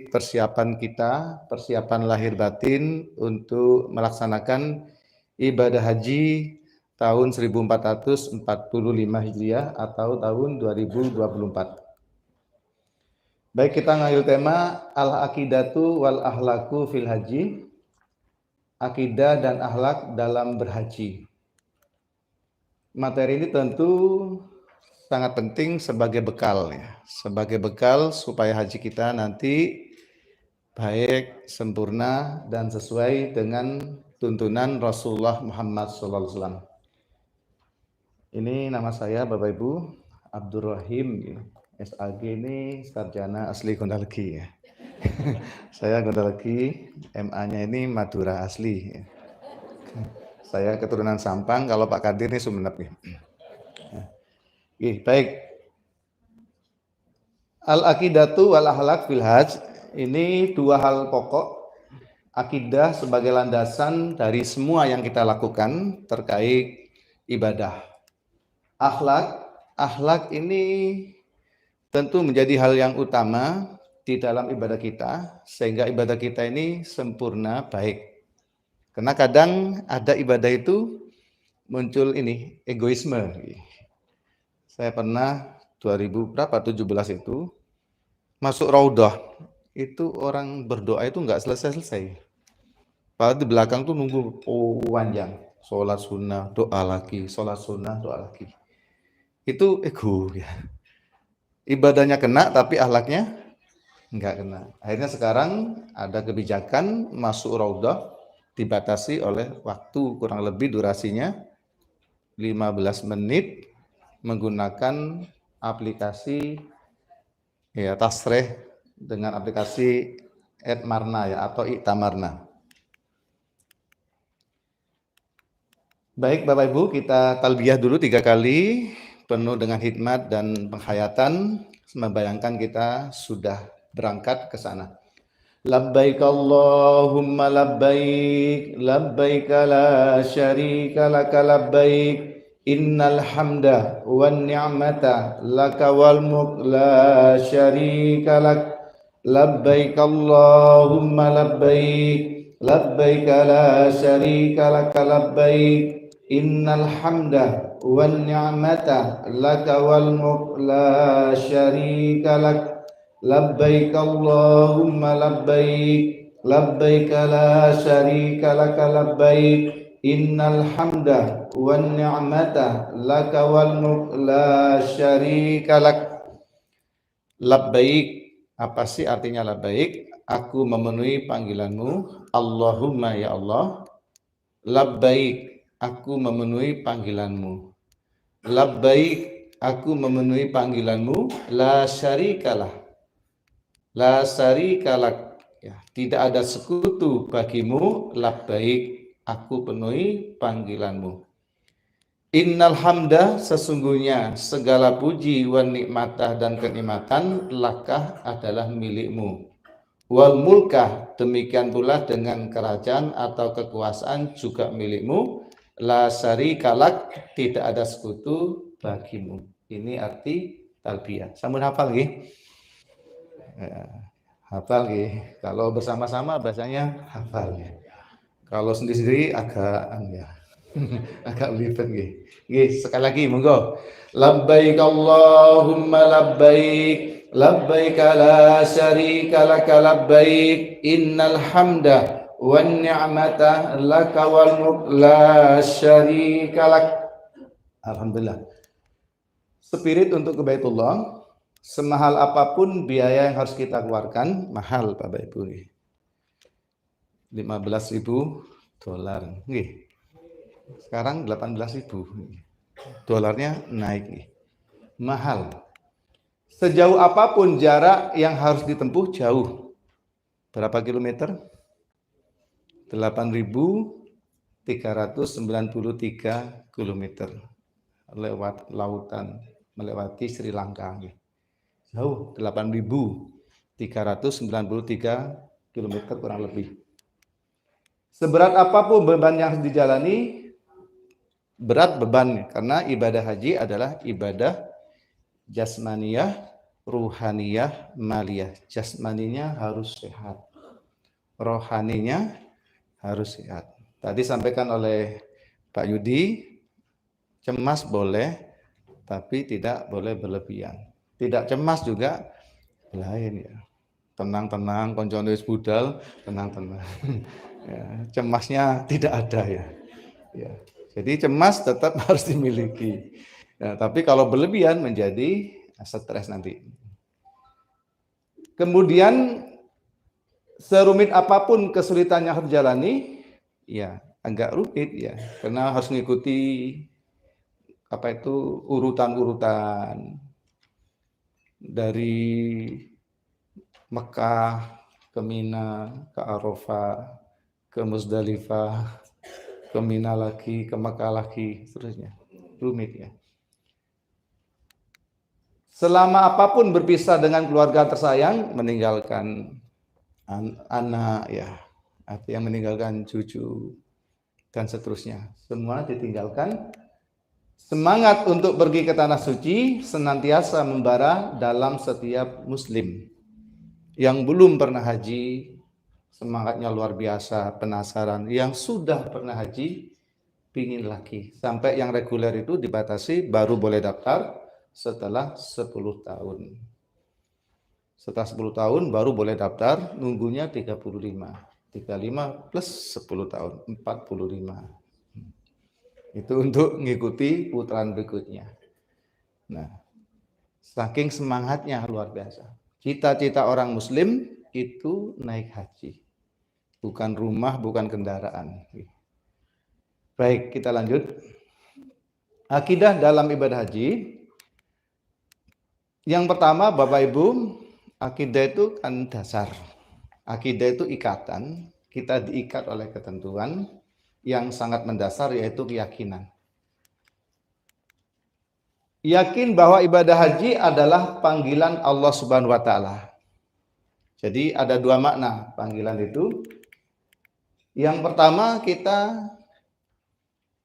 persiapan kita, persiapan lahir batin untuk melaksanakan ibadah haji tahun 1445 Hijriah atau tahun 2024. Baik, kita ngambil tema al-aqidatu wal ahlaku fil haji, akidah dan akhlak dalam berhaji. Materi ini tentu sangat penting sebagai bekal ya, sebagai bekal supaya haji kita nanti baik, sempurna dan sesuai dengan tuntunan Rasulullah Muhammad SAW. Ini nama saya Bapak Ibu Abdul Rahim, SAG ini sarjana asli Gondalegi ya. Saya Gondalegi, MA-nya ini Madura asli. Saya keturunan Sampang, kalau Pak Kadir ini Sumeneb ya. Baik. Al-aqidatu wal akhlak fil hajj, ini dua hal pokok. Akidah sebagai landasan dari semua yang kita lakukan terkait ibadah. Akhlak ini tentu menjadi hal yang utama di dalam ibadah kita, sehingga ibadah kita ini sempurna, baik. Karena kadang ada ibadah itu muncul ini, egoisme. Saya pernah 2017 itu masuk raudhah, itu orang berdoa itu nggak selesai-selesai. Padahal di belakang tuh nunggu panjang, sholat sunnah, doa lagi, sholat sunnah, doa lagi. Itu ego ya. Ibadahnya kena tapi akhlaknya nggak kena. Akhirnya sekarang ada kebijakan masuk raudhah dibatasi oleh waktu, kurang lebih durasinya 15 menit menggunakan aplikasi ya tasreh dengan aplikasi Marna ya atau Iktamarna. Baik Bapak Ibu, kita talbiyah dulu 3 kali penuh dengan hikmat dan penghayatan, membayangkan kita sudah berangkat ke sana. Labbaik Allahumma labbaik, labbaik la syarika laka labbaik, innal hamda wan ni'mata laka wal mulk la syarika lak, labbaik Allahumma labbaik, labbaik la syarika laka labbaik, innal hamda wan ni'mata laka wal mulk la syarika lak, labbaik Allahumma labbaik, labbaik la syarika laka labbaik, innal hamda wan ni'mata laka wal mulk la syarika lak. Labbaik, apa sih artinya labbaik? Aku memenuhi panggilanmu. Allahumma ya Allah. Labbaik, aku memenuhi panggilanmu. Labbaik, aku memenuhi panggilanmu. La syarikalah, la syarikalak ya, tidak ada sekutu bagimu. Labbaik, aku penuhi panggilanmu. Innal hamda, sesungguhnya segala puji, wan nikmatah dan kenikmatan, lakah adalah milikmu. Wal mulkah, demikian pula dengan kerajaan atau kekuasaan juga milikmu. La syarikalak, tidak ada sekutu bagimu. Ini arti talbiyah. Sampun hafal nggih? Hafal nggih. Kalau bersama-sama bahasanya hafal ya. Kalau sendiri-sendiri agak ya. Agak belibet nggih. Nggih, sekali lagi monggo. Labbaik Allahumma labbaik, labbaik la syarika laka labbaik, innal hamda wan ni'mata laka wal mulk la syarika lak. Alhamdulillah. Spirit untuk ke Baitullah, semahal apapun biaya yang harus kita keluarkan, mahal Bapak Ibu nggih. $15.000 nggih. Sekarang 18.000. Dolarnya naik, mahal. Sejauh apapun jarak yang harus ditempuh jauh. Berapa kilometer? 8.393 kilometer lewat lautan, melewati Sri Lanka. Jauh, 8.393 kilometer kurang lebih. Seberat apapun beban yang harus dijalani, berat bebannya, karena ibadah haji adalah ibadah jasmaniyah, ruhaniyah, maliyah. Jasmaninya harus sehat, rohaninya harus sehat. Tadi sampaikan oleh Pak Yudi, cemas boleh, tapi tidak boleh berlebihan. Tidak cemas juga lain ya. Tenang-tenang, koncone wis budal, tenang-tenang. Ya, cemasnya tidak ada ya. Ya. Jadi cemas tetap harus dimiliki. Ya, tapi kalau berlebihan menjadi stres nanti. Kemudian serumit apapun kesulitan yang harus dijalani, ya agak rumit ya, karena harus mengikuti apa itu urutan-urutan dari Mekah ke Mina, ke Arafah, ke Muzdalifah, ke Mina lagi, ke Mekah lagi, seterusnya. Rumit ya. Selama apapun berpisah dengan keluarga tersayang, meninggalkan anak ya, artinya meninggalkan cucu dan seterusnya, semua ditinggalkan. Semangat untuk pergi ke tanah suci senantiasa membara dalam setiap muslim. Yang belum pernah haji, semangatnya luar biasa, penasaran. Yang sudah pernah haji, pingin lagi. Sampai yang reguler itu dibatasi, baru boleh daftar setelah 10 tahun. Setelah 10 tahun baru boleh daftar, nunggunya 35. 35 plus 10 tahun, 45. Itu untuk mengikuti putaran berikutnya. Nah, saking semangatnya luar biasa. Cita-cita orang muslim itu naik haji. Bukan rumah, bukan kendaraan. Baik, kita lanjut. Akidah dalam ibadah haji. Yang pertama, Bapak Ibu, akidah itu kan dasar. Akidah itu ikatan. Kita diikat oleh ketentuan yang sangat mendasar, yaitu keyakinan. Yakin bahwa ibadah haji adalah panggilan Allah Subhanahu wa Ta'ala. Jadi ada dua makna panggilan itu. Yang pertama, kita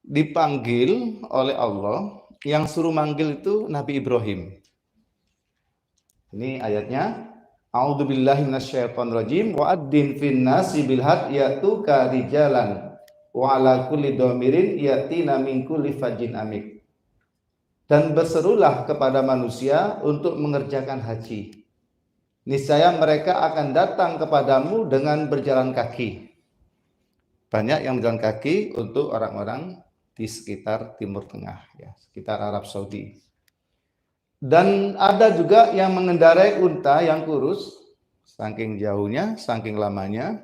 dipanggil oleh Allah. Yang suruh manggil itu Nabi Ibrahim. Ini ayatnya. A'udzubillahi minasyaitonirrajim wa addin finnasi bilhad ya'tuka rijalan wa ala kulli dhamirin yatina min kulli fajjin amik. Dan berserulah kepada manusia untuk mengerjakan haji. Niscaya mereka akan datang kepadamu dengan berjalan kaki. Banyak yang berjalan kaki untuk orang-orang di sekitar Timur Tengah, ya, sekitar Arab Saudi. Dan ada juga yang mengendarai unta yang kurus, saking jauhnya, saking lamanya,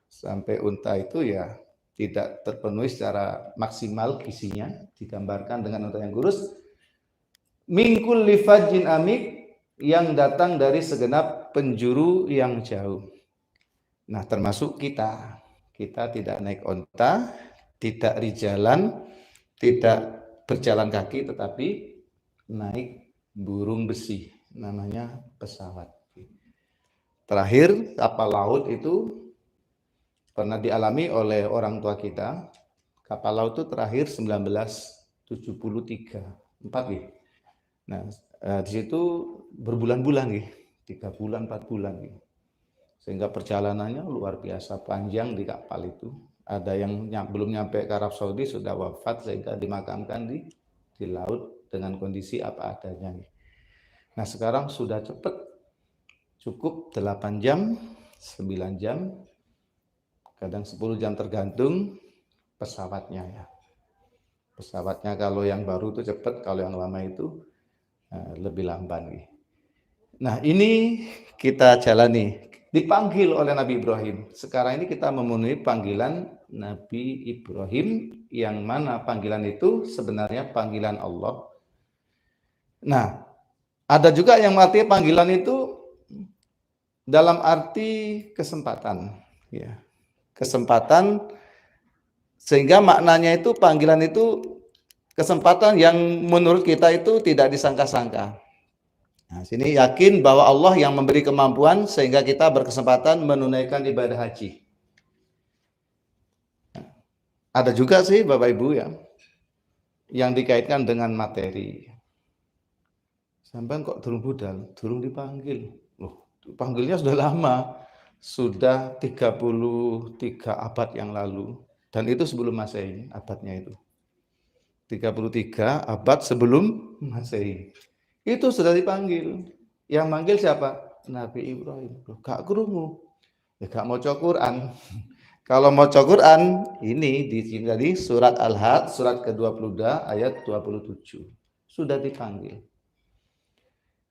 sampai unta itu ya tidak terpenuhi secara maksimal gizinya, digambarkan dengan unta yang kurus. Mingkul lifajin amik, yang datang dari segenap penjuru yang jauh. Nah, termasuk kita. Kita tidak naik unta, tidak rijalan, tidak berjalan kaki, tetapi naik burung besi, namanya pesawat. Terakhir, kapal laut itu pernah dialami oleh orang tua kita. Kapal laut itu terakhir 1973, 4 gitu. Nah, di situ berbulan-bulan nih, 3 bulan, 4 bulan nih. Sehingga perjalanannya luar biasa panjang di kapal itu. Ada yang belum nyampe ke Arab Saudi sudah wafat sehingga dimakamkan di laut dengan kondisi apa adanya nih. Nah, sekarang sudah cepat, cukup 8 jam, 9 jam, kadang 10 jam tergantung pesawatnya ya. Pesawatnya kalau yang baru itu cepat, kalau yang lama itu lebih lamban nih. Nah, ini kita jalani, dipanggil oleh Nabi Ibrahim. Sekarang ini kita memenuhi panggilan Nabi Ibrahim, yang mana panggilan itu sebenarnya panggilan Allah. Nah, ada juga yang artinya panggilan itu dalam arti kesempatan, ya. Kesempatan, sehingga maknanya itu panggilan itu kesempatan yang menurut kita itu tidak disangka-sangka. Nah, sini yakin bahwa Allah yang memberi kemampuan sehingga kita berkesempatan menunaikan ibadah haji. Ada juga sih Bapak Ibu ya, yang dikaitkan dengan materi. Sampean kok durung budal, durung dipanggil. Loh, panggilnya sudah lama. Sudah 33 abad yang lalu. Dan itu sebelum Masehi, abadnya itu. 33 abad sebelum Masehi. Itu sudah dipanggil. Yang manggil siapa? Nabi Ibrahim. Loh, gak krungu. Ya gak maca Quran. Kalau maca Quran, ini di sini tadi surat Al-Had, surat ke-22 ayat 27. Sudah dipanggil.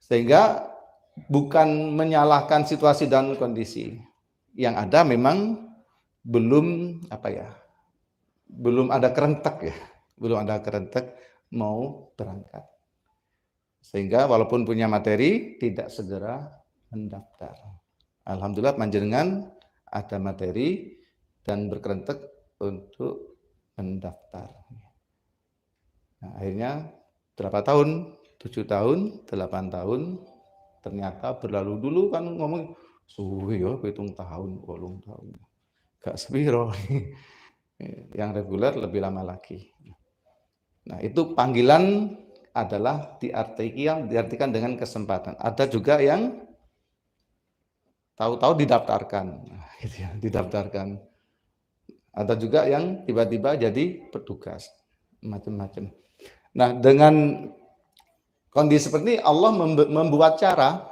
Sehingga bukan menyalahkan situasi dan kondisi. Yang ada memang belum belum ada kerentek ya. Belum ada kerentek mau berangkat. Sehingga walaupun punya materi tidak segera mendaftar. Alhamdulillah panjenengan ada materi dan berkerentek untuk mendaftar. Nah, akhirnya berapa tahun? 7 tahun, 8 tahun, ternyata berlalu. Dulu kan ngomong, suwi ya, 7 tahun, 8 tahun. Gak sepiro. Yang reguler lebih lama lagi. Nah, itu panggilan adalah diartikan dengan kesempatan. Ada juga yang tahu-tahu didaftarkan. Nah, gitu ya, didaftarkan. Ada juga yang tiba-tiba jadi petugas. Macam-macam. Nah, dengan kondisi seperti ini Allah membuat cara.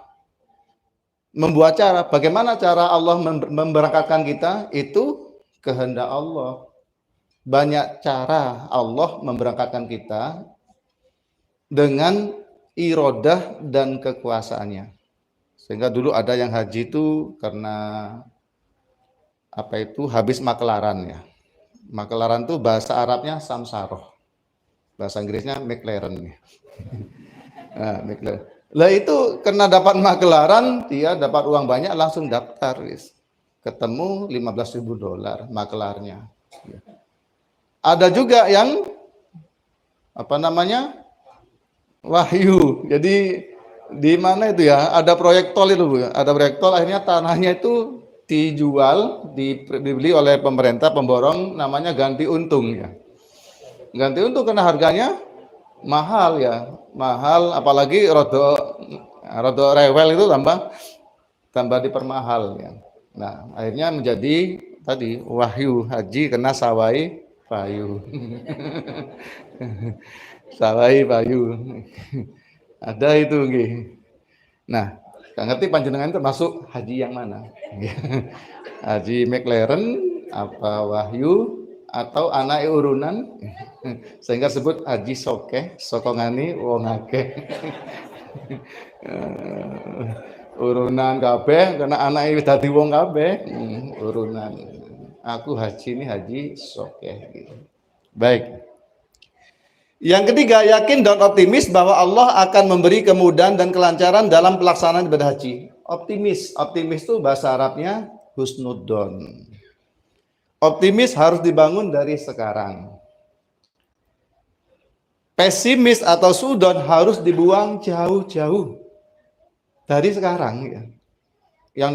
Bagaimana cara Allah memberangkatkan kita? Itu kehendak Allah. Banyak cara Allah memberangkatkan kita dengan irodah dan kekuasaannya. Sehingga dulu ada yang haji itu karena habis makelaran ya. Makelaran itu bahasa Arabnya samsaroh. Bahasa Inggrisnya McLaren. Nah, McLaren. Lah itu karena dapat makelaran, dia dapat uang banyak langsung daftar. Ketemu $15.000 makelarnya. Ada juga yang wahyu. Jadi di mana itu ya? Ada proyek tol itu, Bu. Ada proyek tol, akhirnya tanahnya itu dijual, dibeli oleh pemerintah pemborong, namanya ganti untung ya. Ganti untung karena harganya mahal ya, mahal, apalagi rodo rewel itu tambah dipermahal ya. Nah, akhirnya menjadi tadi wahyu haji kena sawai payu. Sawai payu. Ada itu nggih. Nah, gak ngerti panjenengan termasuk haji yang mana? Haji McLaren apa wahyu atau anak urunan sehingga sebut haji sokeh sokongani wong akeh. Urunan kabeh karena anak wis dadi wong kabeh urunan. Aku haji ini haji sokeh gitu. Baik. Yang ketiga, yakin dan optimis bahwa Allah akan memberi kemudahan dan kelancaran dalam pelaksanaan ibadah haji. Optimis itu bahasa Arabnya husnudzon. Optimis harus dibangun dari sekarang. Pesimis atau sudon harus dibuang jauh-jauh dari sekarang ya. Yang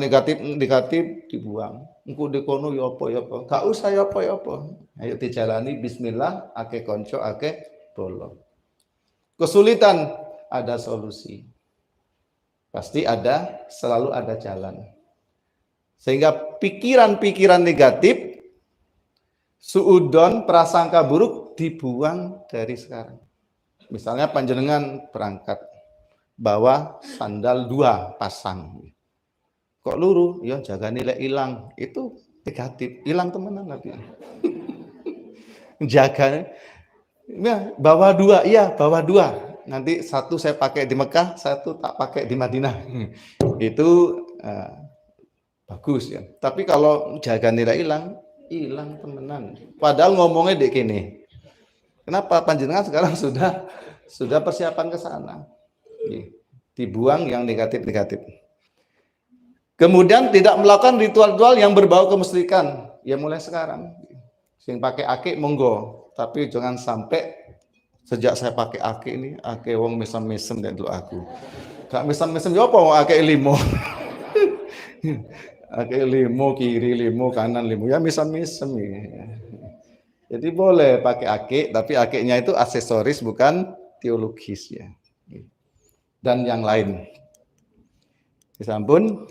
negatif dibuang. Engko dekono ya apa. Gak usah ya apa. Ayo dijalani bismillah, ake konco, ake bolong. Kesulitan ada solusi. Pasti selalu ada jalan. Sehingga pikiran-pikiran negatif, suudon, prasangka buruk dibuang dari sekarang. Misalnya panjenengan berangkat bawa sandal 2 pasang. Kok luru? Ya jaga nilai hilang. Itu negatif, hilang temenan nanti. Jaga ya, bawa 2, iya bawa 2. Nanti 1 saya pakai di Mekah, 1 tak pakai di Madinah. Itu bagus ya. Tapi kalau jaga nilai hilang temenan. Padahal ngomongnya dek gini. Kenapa panjenengan sekarang sudah persiapan ke sana? Dibuang yang negatif-negatif. Kemudian tidak melakukan ritual-ritual yang berbau kemusyrikan. Ya mulai sekarang. Sing pakai akik monggo. Tapi jangan sampai sejak saya pakai akik ini, akik wong mesem-mesem dan itu aku. Gak mesem-mesem ya apa wong akik limo. Akik limo kiri, limo kanan, limo ya mesem-mesem ya. Jadi boleh pakai akik, tapi akiknya itu aksesoris bukan teologis ya. dan yang lain. Sampun.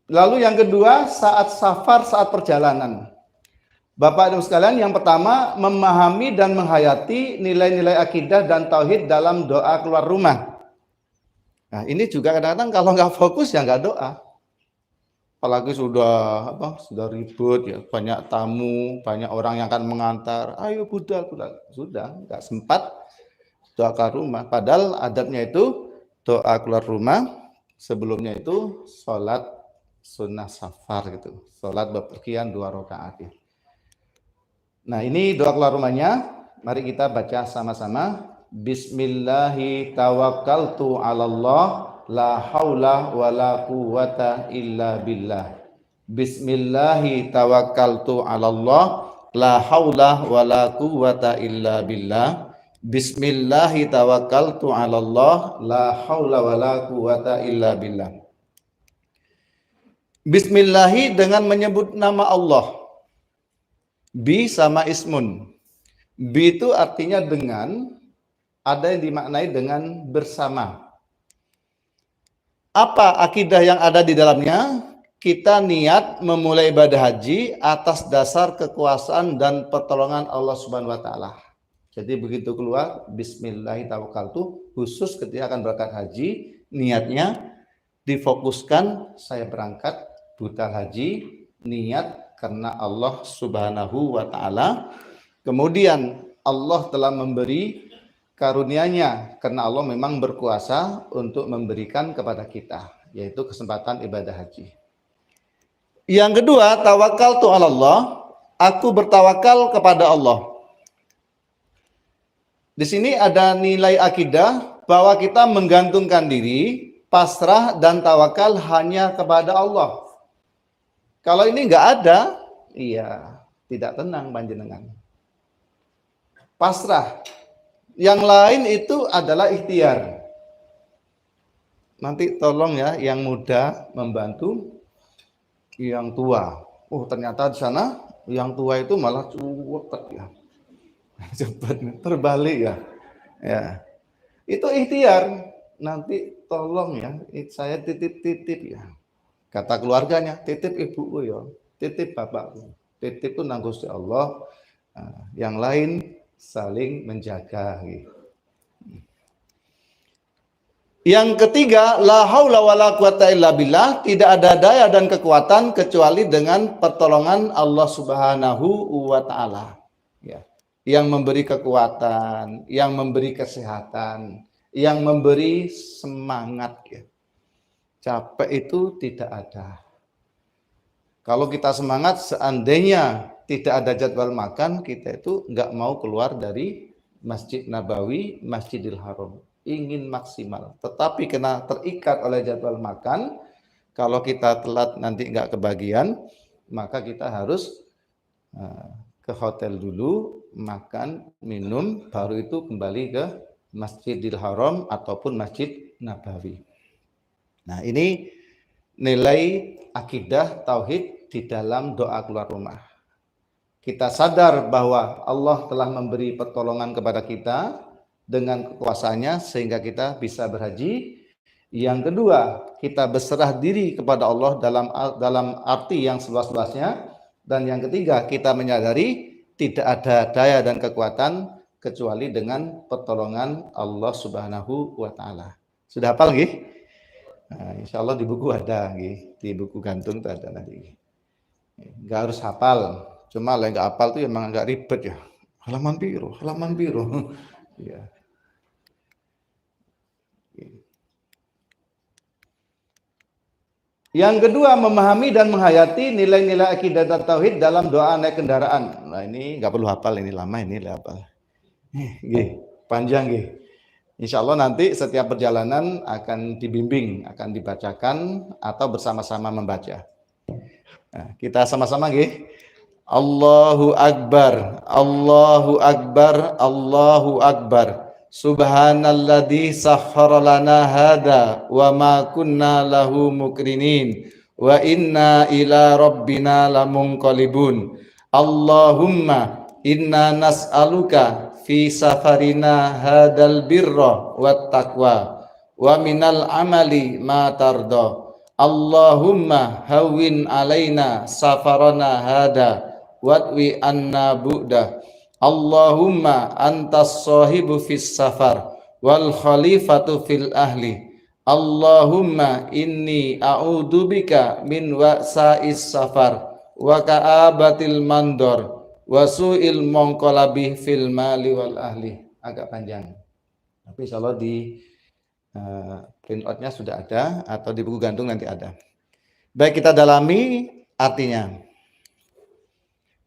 Lalu yang kedua, saat safar, saat perjalanan. Bapak Ibu sekalian, yang pertama memahami dan menghayati nilai-nilai akidah dan tauhid dalam doa keluar rumah. Nah, ini juga kadang-kadang kalau nggak fokus ya nggak doa. Apalagi sudah ribut ya, banyak tamu, banyak orang yang akan mengantar. Ayo budal, sudah nggak sempat doa keluar rumah. Padahal adatnya itu doa keluar rumah, sebelumnya itu sholat sunnah safar gitu, sholat bepergian 2 rakaat. Nah, ini doa keluar rumahnya. Mari kita baca sama-sama. Bismillahi tawakkaltu 'alallah la haula wala quwwata illa billah. Bismillahi tawakkaltu 'alallah la haula wala quwwata illa billah. Bismillahi tawakkaltu 'alallah la haula wala quwwata illa billah. Bismillahi dengan menyebut nama Allah. Bi sama ismun. Bi itu artinya dengan, ada yang dimaknai dengan bersama. Apa akidah yang ada di dalamnya? Kita niat memulai ibadah haji atas dasar kekuasaan dan pertolongan Allah Subhanahu wa taala. Jadi begitu keluar bismillahirrahmanirrahim, khusus ketika akan berangkat haji, niatnya difokuskan, saya berangkat budal haji, niat karena Allah Subhanahu wa taala. Kemudian Allah telah memberi karunia-Nya karena Allah memang berkuasa untuk memberikan kepada kita, yaitu kesempatan ibadah haji. Yang kedua, tawakkaltu 'alallah, aku bertawakal kepada Allah. Di sini ada nilai akidah bahwa kita menggantungkan diri, pasrah dan tawakal hanya kepada Allah. Kalau ini nggak ada, iya tidak tenang panjenengan. Pasrah. Yang lain itu adalah ikhtiar. Nanti tolong ya yang muda membantu yang tua. Oh ternyata di sana yang tua itu malah cepet ya. Cepat terbalik ya. Ya. Itu ikhtiar. Nanti tolong ya, saya titip-titip ya. Kata keluarganya, titip ibuku ya, titip bapakku. Titip itu nanggung Gusti Allah. Nah, yang lain saling menjaga gitu. Yang ketiga, la haula wala quwata illa billah, tidak ada daya dan kekuatan kecuali dengan pertolongan Allah Subhanahu wa taala. Ya. Yang memberi kekuatan, yang memberi kesehatan, yang memberi semangat ya. Capek itu tidak ada. Kalau kita semangat, seandainya tidak ada jadwal makan, kita itu nggak mau keluar dari Masjid Nabawi, Masjidil Haram. Ingin maksimal. Tetapi kena terikat oleh jadwal makan, kalau kita telat nanti nggak kebagian, maka kita harus ke hotel dulu, makan, minum, baru itu kembali ke Masjidil Haram ataupun Masjid Nabawi. Nah, ini nilai akidah tauhid di dalam doa keluar rumah. Kita sadar bahwa Allah telah memberi pertolongan kepada kita dengan kekuasaannya sehingga kita bisa berhaji. Yang kedua, kita berserah diri kepada Allah dalam arti yang seluas-luasnya. Dan yang ketiga, kita menyadari tidak ada daya dan kekuatan kecuali dengan pertolongan Allah Subhanahu wa taala. Sudah hafal nggih? Nah, insya Allah di buku ada, di buku gantung itu ada nanti. Nggak harus hafal, cuma lah nggak hafal tuh emang agak ribet ya. Halaman biru. Ya. Yang kedua, memahami dan menghayati nilai-nilai akidah dan tauhid dalam doa naik kendaraan. Nah ini nggak perlu hafal, ini lama ini hafal. Panjang gih. Insya Allah nanti setiap perjalanan akan dibimbing, akan dibacakan atau bersama-sama membaca. Nah, kita sama-sama nggih. Allahu Akbar, Allahu Akbar, Allahu Akbar. Subhanalladzi sakhkhara lana hada wa ma kunna lahu mukrinin wa inna ila rabbina lamunqalibun. Allahumma inna nas'aluka fi safarina hadal birra wat taqwa wa minal amali ma tarda. Allahumma hawwin alaina safarana hada watwi anna bu'da. Allahumma antas sahibu fis safar wal khalifatu fil ahli. Allahumma inni a'udzubika min wa'sa'is safar wa ka'abatil mandor wa su'il munqalabi fil mali wal ahli. Agak panjang, tapi insyaallah di print out-nya sudah ada atau di buku gantung nanti ada. Baik, kita dalami artinya.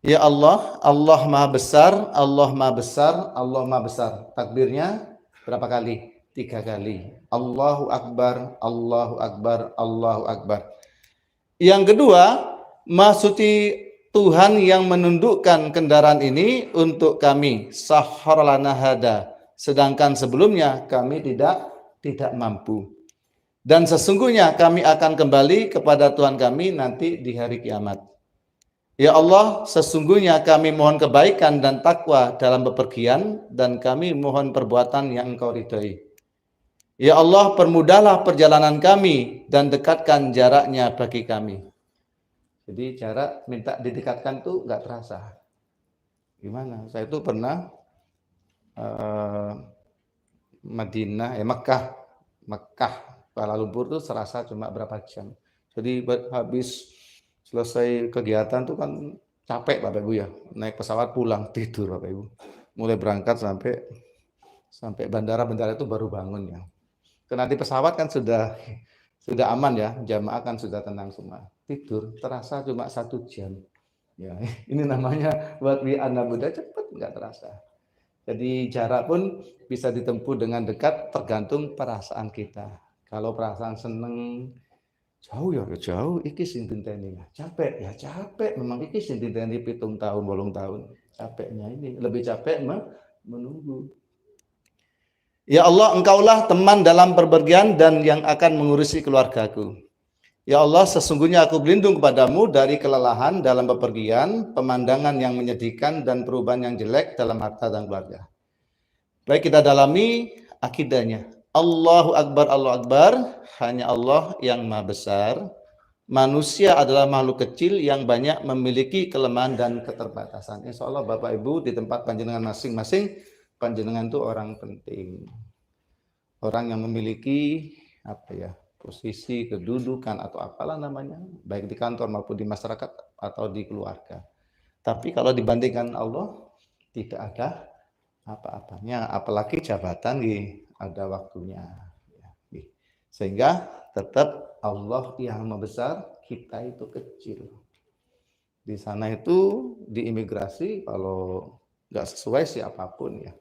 Ya Allah, Allah Maha Besar, Allah Maha Besar, Allah Maha Besar. Takbirnya berapa kali? 3 kali. Allahu Akbar, Allahu Akbar, Allahu Akbar. Yang kedua, Maha Suci Tuhan yang menundukkan kendaraan ini untuk kami. Sahhar lana hada. Sedangkan sebelumnya kami tidak mampu. Dan sesungguhnya kami akan kembali kepada Tuhan kami nanti di hari kiamat. Ya Allah, sesungguhnya kami mohon kebaikan dan takwa dalam bepergian, dan kami mohon perbuatan yang Engkau ridhai. Ya Allah, permudahlah perjalanan kami dan dekatkan jaraknya bagi kami. Jadi jarak minta didekatkan tuh nggak terasa. Gimana? Saya itu pernah Madinah, Mekah, Kuala Lumpur tuh serasa cuma berapa jam. Jadi habis selesai kegiatan tuh kan capek Bapak Ibu ya, naik pesawat pulang tidur Bapak Ibu. Mulai berangkat sampai bandara itu baru bangun ya. Karena di pesawat kan sudah aman ya, jamaah kan sudah tenang semua. Tidur terasa cuma 1 jam. Ya, ini namanya buat anak muda cepet nggak terasa. Jadi jarak pun bisa ditempuh dengan dekat tergantung perasaan kita. Kalau perasaan seneng, jauh ya jauh, iki sing dinteni. Capek ya capek, memang iki sing dinteni 7 tahun, 8 tahun. Capeknya ini, lebih capek menunggu. Ya Allah, Engkaulah teman dalam perpergian dan yang akan mengurusi keluargaku. Ya Allah, sesungguhnya aku berlindung kepadamu dari kelelahan dalam bepergian, pemandangan yang menyedihkan, dan perubahan yang jelek dalam harta dan keluarga. Baik, kita dalami akidahnya. Allahu Akbar, Allahu Akbar, hanya Allah yang Maha Besar. Manusia adalah makhluk kecil yang banyak memiliki kelemahan dan keterbatasan. Insya Allah Bapak Ibu di tempat panjenengan masing-masing, panjenengan itu orang penting. Orang yang memiliki posisi, kedudukan atau apalah namanya, baik di kantor maupun di masyarakat atau di keluarga. Tapi kalau dibandingkan Allah, tidak ada apa-apanya, apalagi jabatan ada waktunya. Sehingga tetap Allah yang Maha Besar, kita itu kecil. Di sana itu di imigrasi kalau nggak sesuai siapapun ya,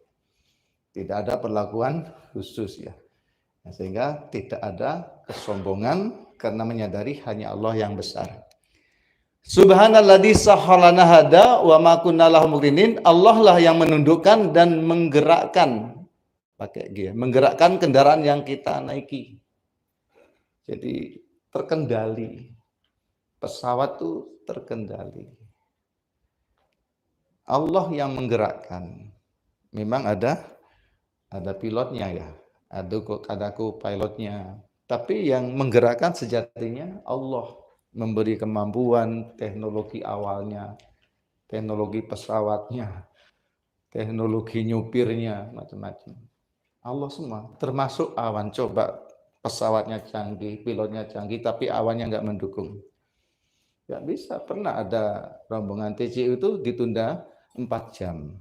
tidak ada perlakuan khusus ya. Sehingga tidak ada kesombongan karena menyadari hanya Allah yang besar. Subhanalladzi sahhalana hada wa ma kunna lahu muqrinin. Allah lah yang menundukkan dan menggerakkan menggerakkan kendaraan yang kita naiki. Jadi terkendali. Pesawat itu terkendali. Allah yang menggerakkan. Memang ada pilotnya ya. Ada co-pilotnya. Tapi yang menggerakkan sejatinya Allah, memberi kemampuan, teknologi awalnya, teknologi pesawatnya, teknologi nyupirnya, macam-macam. Allah semua, termasuk awan. Coba pesawatnya canggih, pilotnya canggih, tapi awannya nggak mendukung. Nggak bisa. Pernah ada rombongan TCU itu ditunda 4 jam.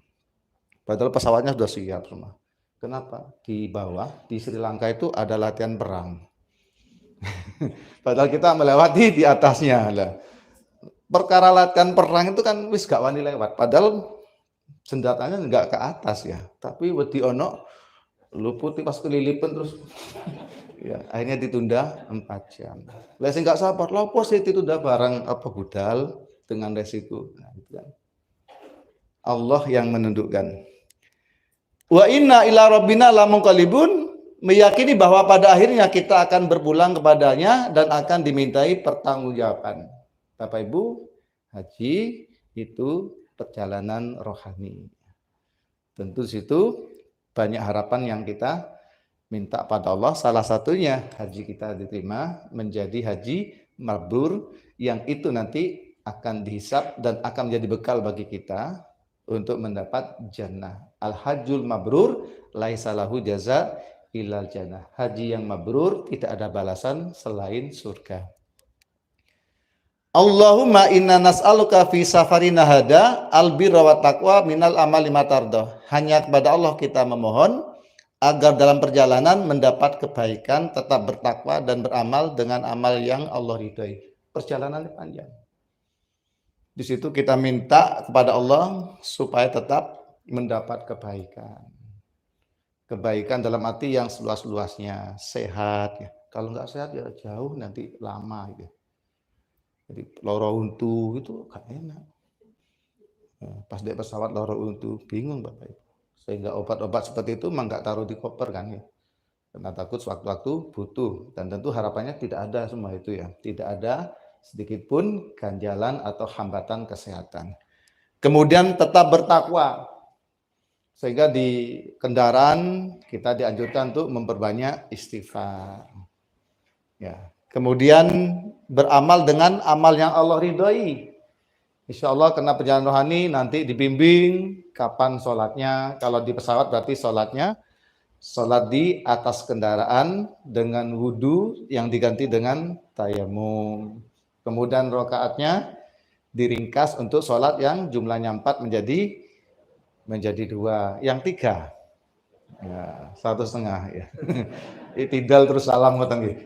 Padahal pesawatnya sudah siap semua. Kenapa? Di bawah, di Sri Lanka itu ada latihan perang. Padahal kita melewati di atasnya. Perkara latihan perang itu kan wis gak wani lewat. Padahal senjatanya nggak ke atas ya. Tapi wedi ono luputi pas kelilipan terus. Ya, akhirnya ditunda 4 jam. Lah sing gak sabar, lopo sih ditunda barang apa budal dengan resiko. Nah, itu kan. Allah yang menundukkan. Wa inna ila rabbina lamunqalibun, meyakini bahwa pada akhirnya kita akan berpulang kepadanya dan akan dimintai pertanggungjawaban. Bapak Ibu, haji itu perjalanan rohani. Tentu situ banyak harapan yang kita minta pada Allah. Salah satunya haji kita diterima menjadi haji mabrur, yang itu nanti akan dihisab dan akan menjadi bekal bagi kita untuk mendapat jannah. Al-hajjul mabrur laisa lahu jaza ilal jannah. Haji yang mabrur tidak ada balasan selain surga. Allahumma inna nas'aluka fi safarina hada albirra wa taqwa minal amali matardo. Hanya kepada Allah kita memohon agar dalam perjalanan mendapat kebaikan, tetap bertakwa dan beramal dengan amal yang Allah ridhai. Perjalanan panjang. Di situ kita minta kepada Allah supaya tetap mendapat kebaikan. Kebaikan dalam arti yang seluas-luasnya, sehat. Ya. Kalau nggak sehat ya jauh, nanti lama. Gitu. Jadi loro untu itu gak enak. Pas di pesawat loro untu, bingung Bapak Ibu. Sehingga obat-obat seperti itu memang nggak taruh di koper kan ya. Karena takut sewaktu-waktu butuh. Dan tentu harapannya tidak ada semua itu ya. Tidak ada sedikit pun ganjalan atau hambatan kesehatan. Kemudian tetap bertakwa. Sehingga di kendaraan kita dianjurkan untuk memperbanyak istighfar. Ya. Kemudian beramal dengan amal yang Allah ridhoi. Insya Allah kena perjalanan rohani nanti dibimbing kapan sholatnya. Kalau di pesawat berarti sholatnya sholat di atas kendaraan dengan wudhu yang diganti dengan tayamum. Kemudian rokaatnya diringkas untuk sholat yang jumlahnya 4 menjadi 2. Yang 3 ya 1,5 ya. Itidal terus salam ngoten nggih.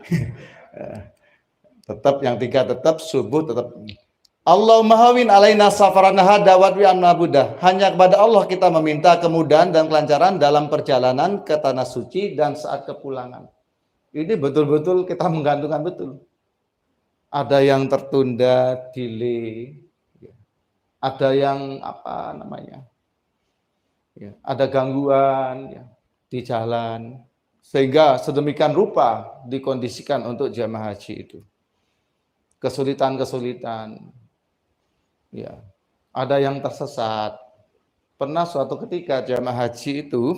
Tetap yang 3 tetap subuh tetap. Allahumma hawin alaina safarana hada wadwi anna buddha. Hanya kepada Allah kita meminta kemudahan dan kelancaran dalam perjalanan ke tanah suci dan saat kepulangan. Ini betul-betul kita menggantungkan betul. Ada yang tertunda, delay. Ada yang apa namanya? Ya, ada gangguan ya, di jalan. Sehingga sedemikian rupa dikondisikan untuk jamaah haji itu. Kesulitan-kesulitan. Ya. Ada yang tersesat. Pernah suatu ketika jamaah haji itu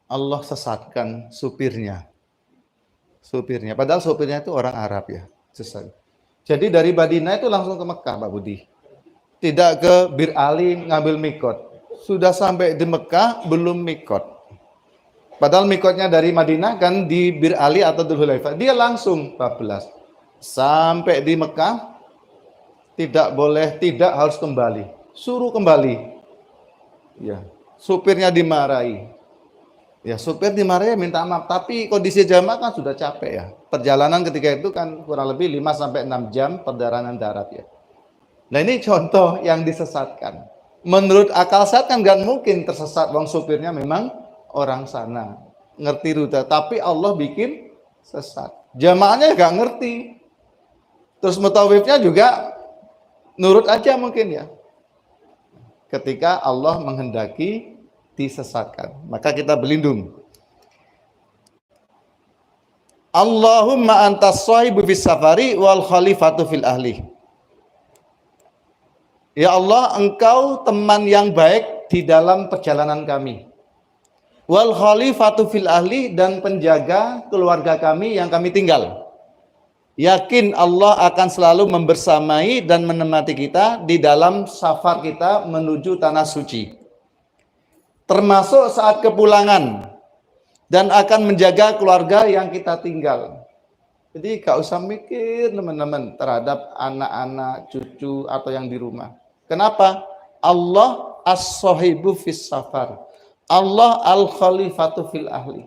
Allah sesatkan supirnya. Supirnya, padahal supirnya itu orang Arab ya, sesat. Jadi dari Madinah itu langsung ke Mekah, Pak Budi. Tidak ke Bir Ali ngambil mikot. Sudah sampai di Mekah belum mikot. Padahal mikotnya dari Madinah kan di Bir Ali atau Dzul Hulaifah. Dia langsung 14. Sampai di Mekah tidak harus kembali. Suruh kembali. Ya, supirnya dimarahi. Ya, supir dimarahi minta maaf, tapi kondisi jamaah kan sudah capek ya. Perjalanan ketika itu kan kurang lebih 5 sampai 6 jam perjalanan darat ya. Nah, ini contoh yang disesatkan. Menurut akal sehat kan nggak mungkin tersesat, wong supirnya memang orang sana. Ngerti rute, tapi Allah bikin sesat. Jamaahnya nggak ngerti. Terus mutawifnya juga nurut aja mungkin ya. Ketika Allah menghendaki disesatkan, maka kita berlindung. Allahumma antas shahibu fis safari wal khalifatu fil ahli. Ya Allah, Engkau teman yang baik di dalam perjalanan kami. Wal khalifatu fil ahli, dan penjaga keluarga kami yang kami tinggal. Yakin Allah akan selalu membersamai dan menemani kita di dalam safar kita menuju tanah suci. Termasuk saat kepulangan, dan akan menjaga keluarga yang kita tinggal. Jadi gak usah mikir teman-teman terhadap anak-anak, cucu atau yang di rumah. Kenapa? Allah as-sahibu fis safar. Allah al-khalifatu fil ahli.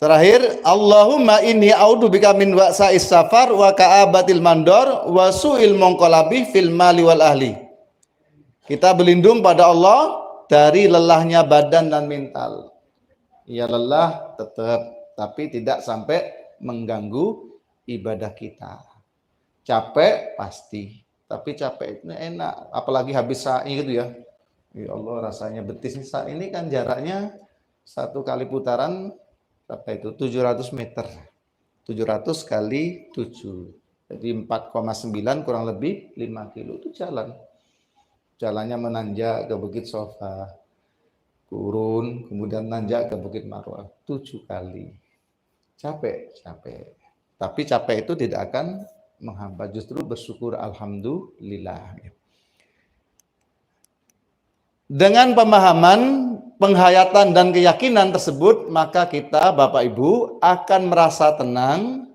Terakhir, Allahumma inni a'udzubika min wa'sa'is safar wa ka'abatil mandor wa su'il munqalabi fil mali wal ahli. Kita berlindung pada Allah dari lelahnya badan dan mental. Ya lelah tetap, tapi tidak sampai mengganggu ibadah kita. Capek pasti, tapi capek itu enak, apalagi habis sa'i gitu ya. Ya Allah, rasanya betis ini kan jaraknya 1 kali putaran apa itu 700 meter. 700 kali 7. Jadi 4,9 kurang lebih 5 kilo itu jalan. Jalannya menanjak ke Bukit Sofa, turun, kemudian nanjak ke Bukit Marwah 7 kali. Capek. Tapi capek itu tidak akan menghambat, justru bersyukur alhamdulillah. Dengan pemahaman, penghayatan dan keyakinan tersebut, maka kita Bapak Ibu akan merasa tenang,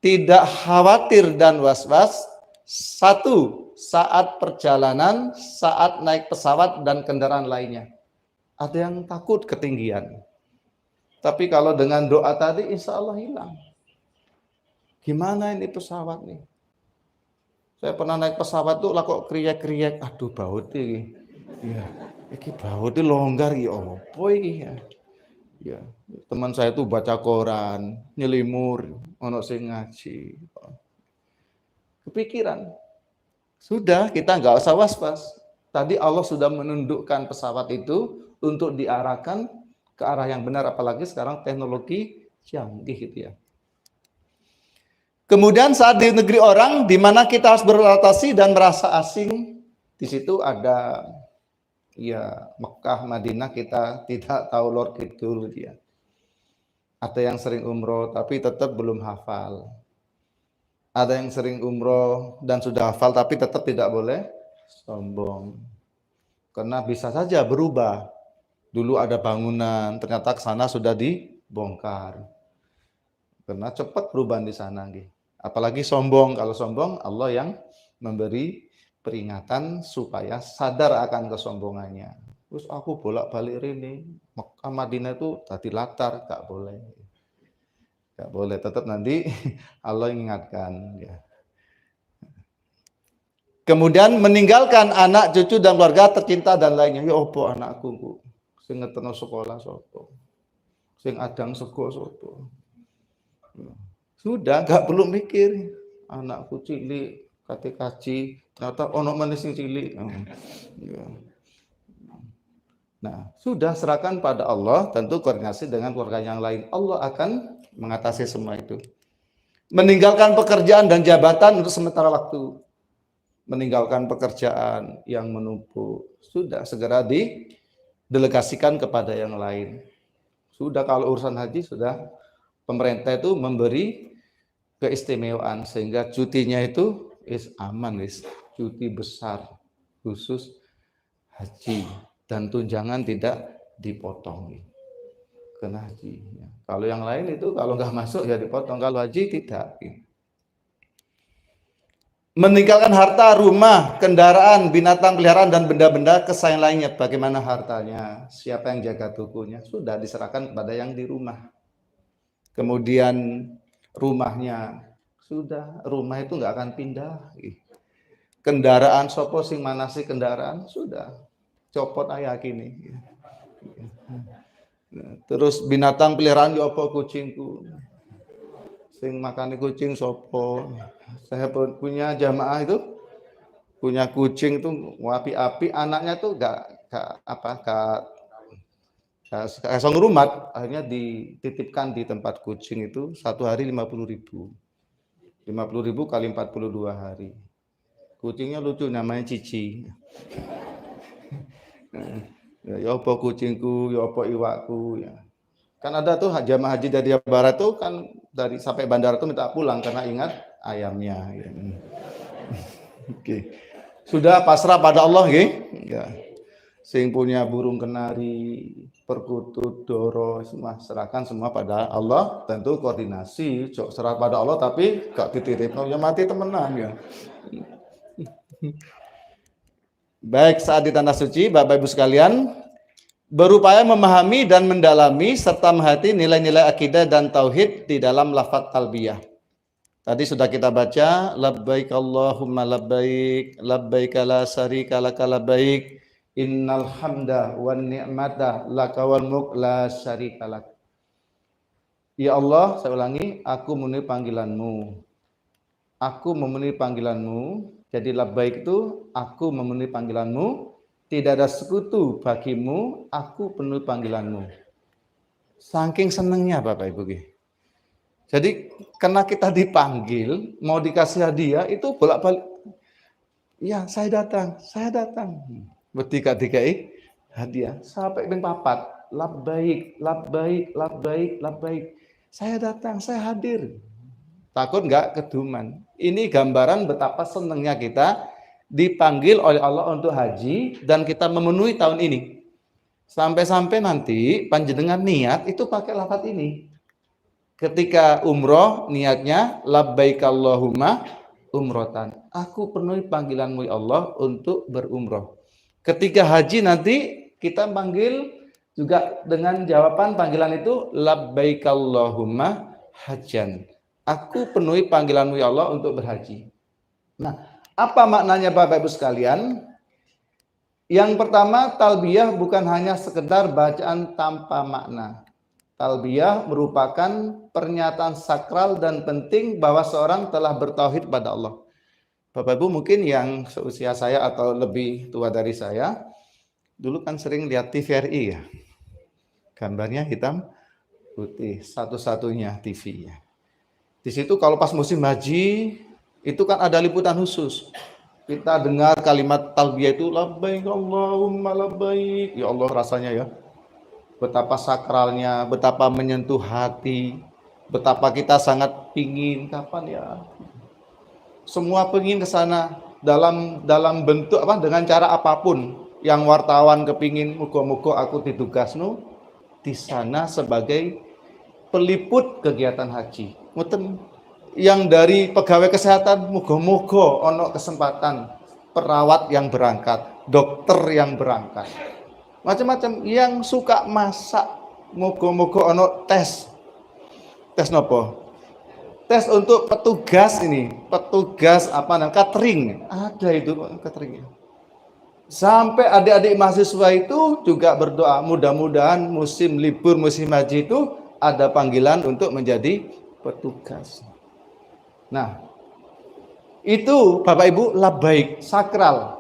tidak khawatir dan was-was. Satu, saat perjalanan, saat naik pesawat dan kendaraan lainnya. Ada yang takut ketinggian. Tapi kalau dengan doa tadi, insya Allah hilang. Gimana ini pesawat nih? Saya pernah naik pesawat tuh lah kok kriek-kriek. Aduh, baut ini. Ya, iki baut ini longgar ya opo iki ya. Ya, teman saya tuh baca koran, nyelimur, ono sing ngaji. Kepikiran. Sudah, kita nggak usah was-was. Tadi Allah sudah menundukkan pesawat itu untuk diarahkan ke arah yang benar, apalagi sekarang teknologi canggih gitu ya. Kemudian saat di negeri orang, di mana kita harus beradaptasi dan merasa asing, di situ ada ya Mekah, Madinah, kita tidak tahu lor kidul dia. Ada yang sering umroh tapi tetap belum hafal. Ada yang sering umroh dan sudah hafal tapi tetap tidak boleh sombong. Karena bisa saja berubah. Dulu ada bangunan, ternyata ke sana sudah dibongkar. Karena cepat perubahan di sana. Apalagi sombong. Kalau sombong, Allah yang memberi peringatan supaya sadar akan kesombongannya. Terus aku bolak-balik ini, Mekah Madinah itu tadi latar, gak boleh. Gak boleh, tetap nanti Allah ingatkan. Ya. Kemudian meninggalkan anak, cucu, dan keluarga tercinta dan lainnya. Ya opo anakku, sing ngeteno sekolah sopo, sing adang sego sopo. Sudah, gak perlu mikir. Anakku cilik, kate kaji, ternyata ono meneh sing cilik. Nah, sudah serahkan pada Allah, tentu koordinasi dengan keluarga yang lain. Allah akan mengatasi semua itu. Meninggalkan pekerjaan dan jabatan untuk sementara waktu. Meninggalkan pekerjaan yang menumpuk. Sudah, segera didelegasikan kepada yang lain. Sudah, kalau urusan haji, sudah pemerintah itu memberi keistimewaan. Sehingga cutinya itu aman, cuti besar, khusus haji. Dan tunjangan tidak dipotong. Kena haji. Kalau yang lain itu kalau nggak masuk ya dipotong, kalau haji tidak. Meninggalkan harta, rumah, kendaraan, binatang peliharaan dan benda-benda kesayangan lainnya. Bagaimana hartanya? Siapa yang jaga tokonya? Sudah diserahkan kepada yang di rumah. Kemudian rumahnya sudah, rumah itu nggak akan pindah. Kendaraan sopo sing manasi kendaraan sudah copot ayah kini. Terus binatang peliharaan ya apa kucingku. Sing makani kucing sopo. Saya punya jamaah itu punya kucing itu api-api, anaknya tuh gak rumat, akhirnya dititipkan di tempat kucing itu 1 hari 50.000. 50.000 kali 42 hari. Kucingnya lucu, namanya Cici. Ya apa kucingku, ya apa iwakku ya. Kan ada tuh jamaah haji dari Jawa Barat tuh kan dari sampai bandara tuh minta pulang karena ingat ayamnya. Ya. Oke. Sudah pasrah pada Allah ya. Sing punya burung kenari, perkutut, doro, semua serahkan semua pada Allah. Tentu koordinasi, serah pada Allah tapi gak dititip, ya mati temenan ya. Baik, saat di tanah suci, Bapak Ibu sekalian, berupaya memahami dan mendalami serta menghayati nilai-nilai akidah dan tauhid di dalam lafaz talbiyah. Tadi sudah kita baca, labbaik Allahumma labbaik, labbaik la syarika laka labbaik, innal hamda wan ni'mata laka wal mulk la syarika lak. Ya Allah, saya ulangi, aku memenuhi panggilanmu. Aku memenuhi panggilanmu. Jadi labbaik itu aku memenuhi panggilanmu, tidak ada sekutu bagimu, aku penuhi panggilanmu. Saking senengnya Bapak Ibu. Jadi karena kita dipanggil, mau dikasih hadiah itu bolak-balik. Iya, saya datang, saya datang. Ketika dikai hadiah sampai ping papat, labbaik, labbaik, labbaik, labbaik. Saya datang, saya hadir. Takut nggak keduman. Ini gambaran betapa senangnya kita dipanggil oleh Allah untuk haji dan kita memenuhi tahun ini. Sampai-sampai nanti panjenengan niat itu pakai lafaz ini. Ketika umroh niatnya labbaik Allahumma umrotan. Aku penuhi panggilanmu ya Allah untuk berumroh. Ketika haji nanti kita panggil juga dengan jawaban panggilan itu labbaik Allahumma hajjan. Aku penuhi panggilanmu ya Allah untuk berhaji. Nah, apa maknanya Bapak Ibu sekalian? Yang pertama, talbiyah bukan hanya sekedar bacaan tanpa makna. Talbiyah merupakan pernyataan sakral dan penting bahwa seorang telah bertauhid pada Allah. Bapak Ibu mungkin yang seusia saya atau lebih tua dari saya, dulu kan sering lihat TVRI ya. Gambarnya hitam putih, satu-satunya TV ya. Di situ kalau pas musim haji, itu kan ada liputan khusus. Kita dengar kalimat talbiyah itu labbaik Allahumma labbaik. Ya Allah rasanya ya. Betapa sakralnya, betapa menyentuh hati, betapa kita sangat pingin kapan ya. Semua pingin ke sana dalam bentuk apa dengan cara apapun. Yang wartawan kepingin muga-muga aku ditugasnu di sana sebagai peliput kegiatan haji. Muten yang dari pegawai kesehatan muga-muga ono kesempatan perawat yang berangkat, dokter yang berangkat. Macam-macam yang suka masak muga-muga ono tes nopo? Tes untuk petugas ini, petugas apa namanya catering. Ada itu cateringnya. Sampai adik-adik mahasiswa itu juga berdoa mudah-mudahan musim libur musim haji itu ada panggilan untuk menjadi petugas. Nah, itu Bapak Ibu labbaik, sakral.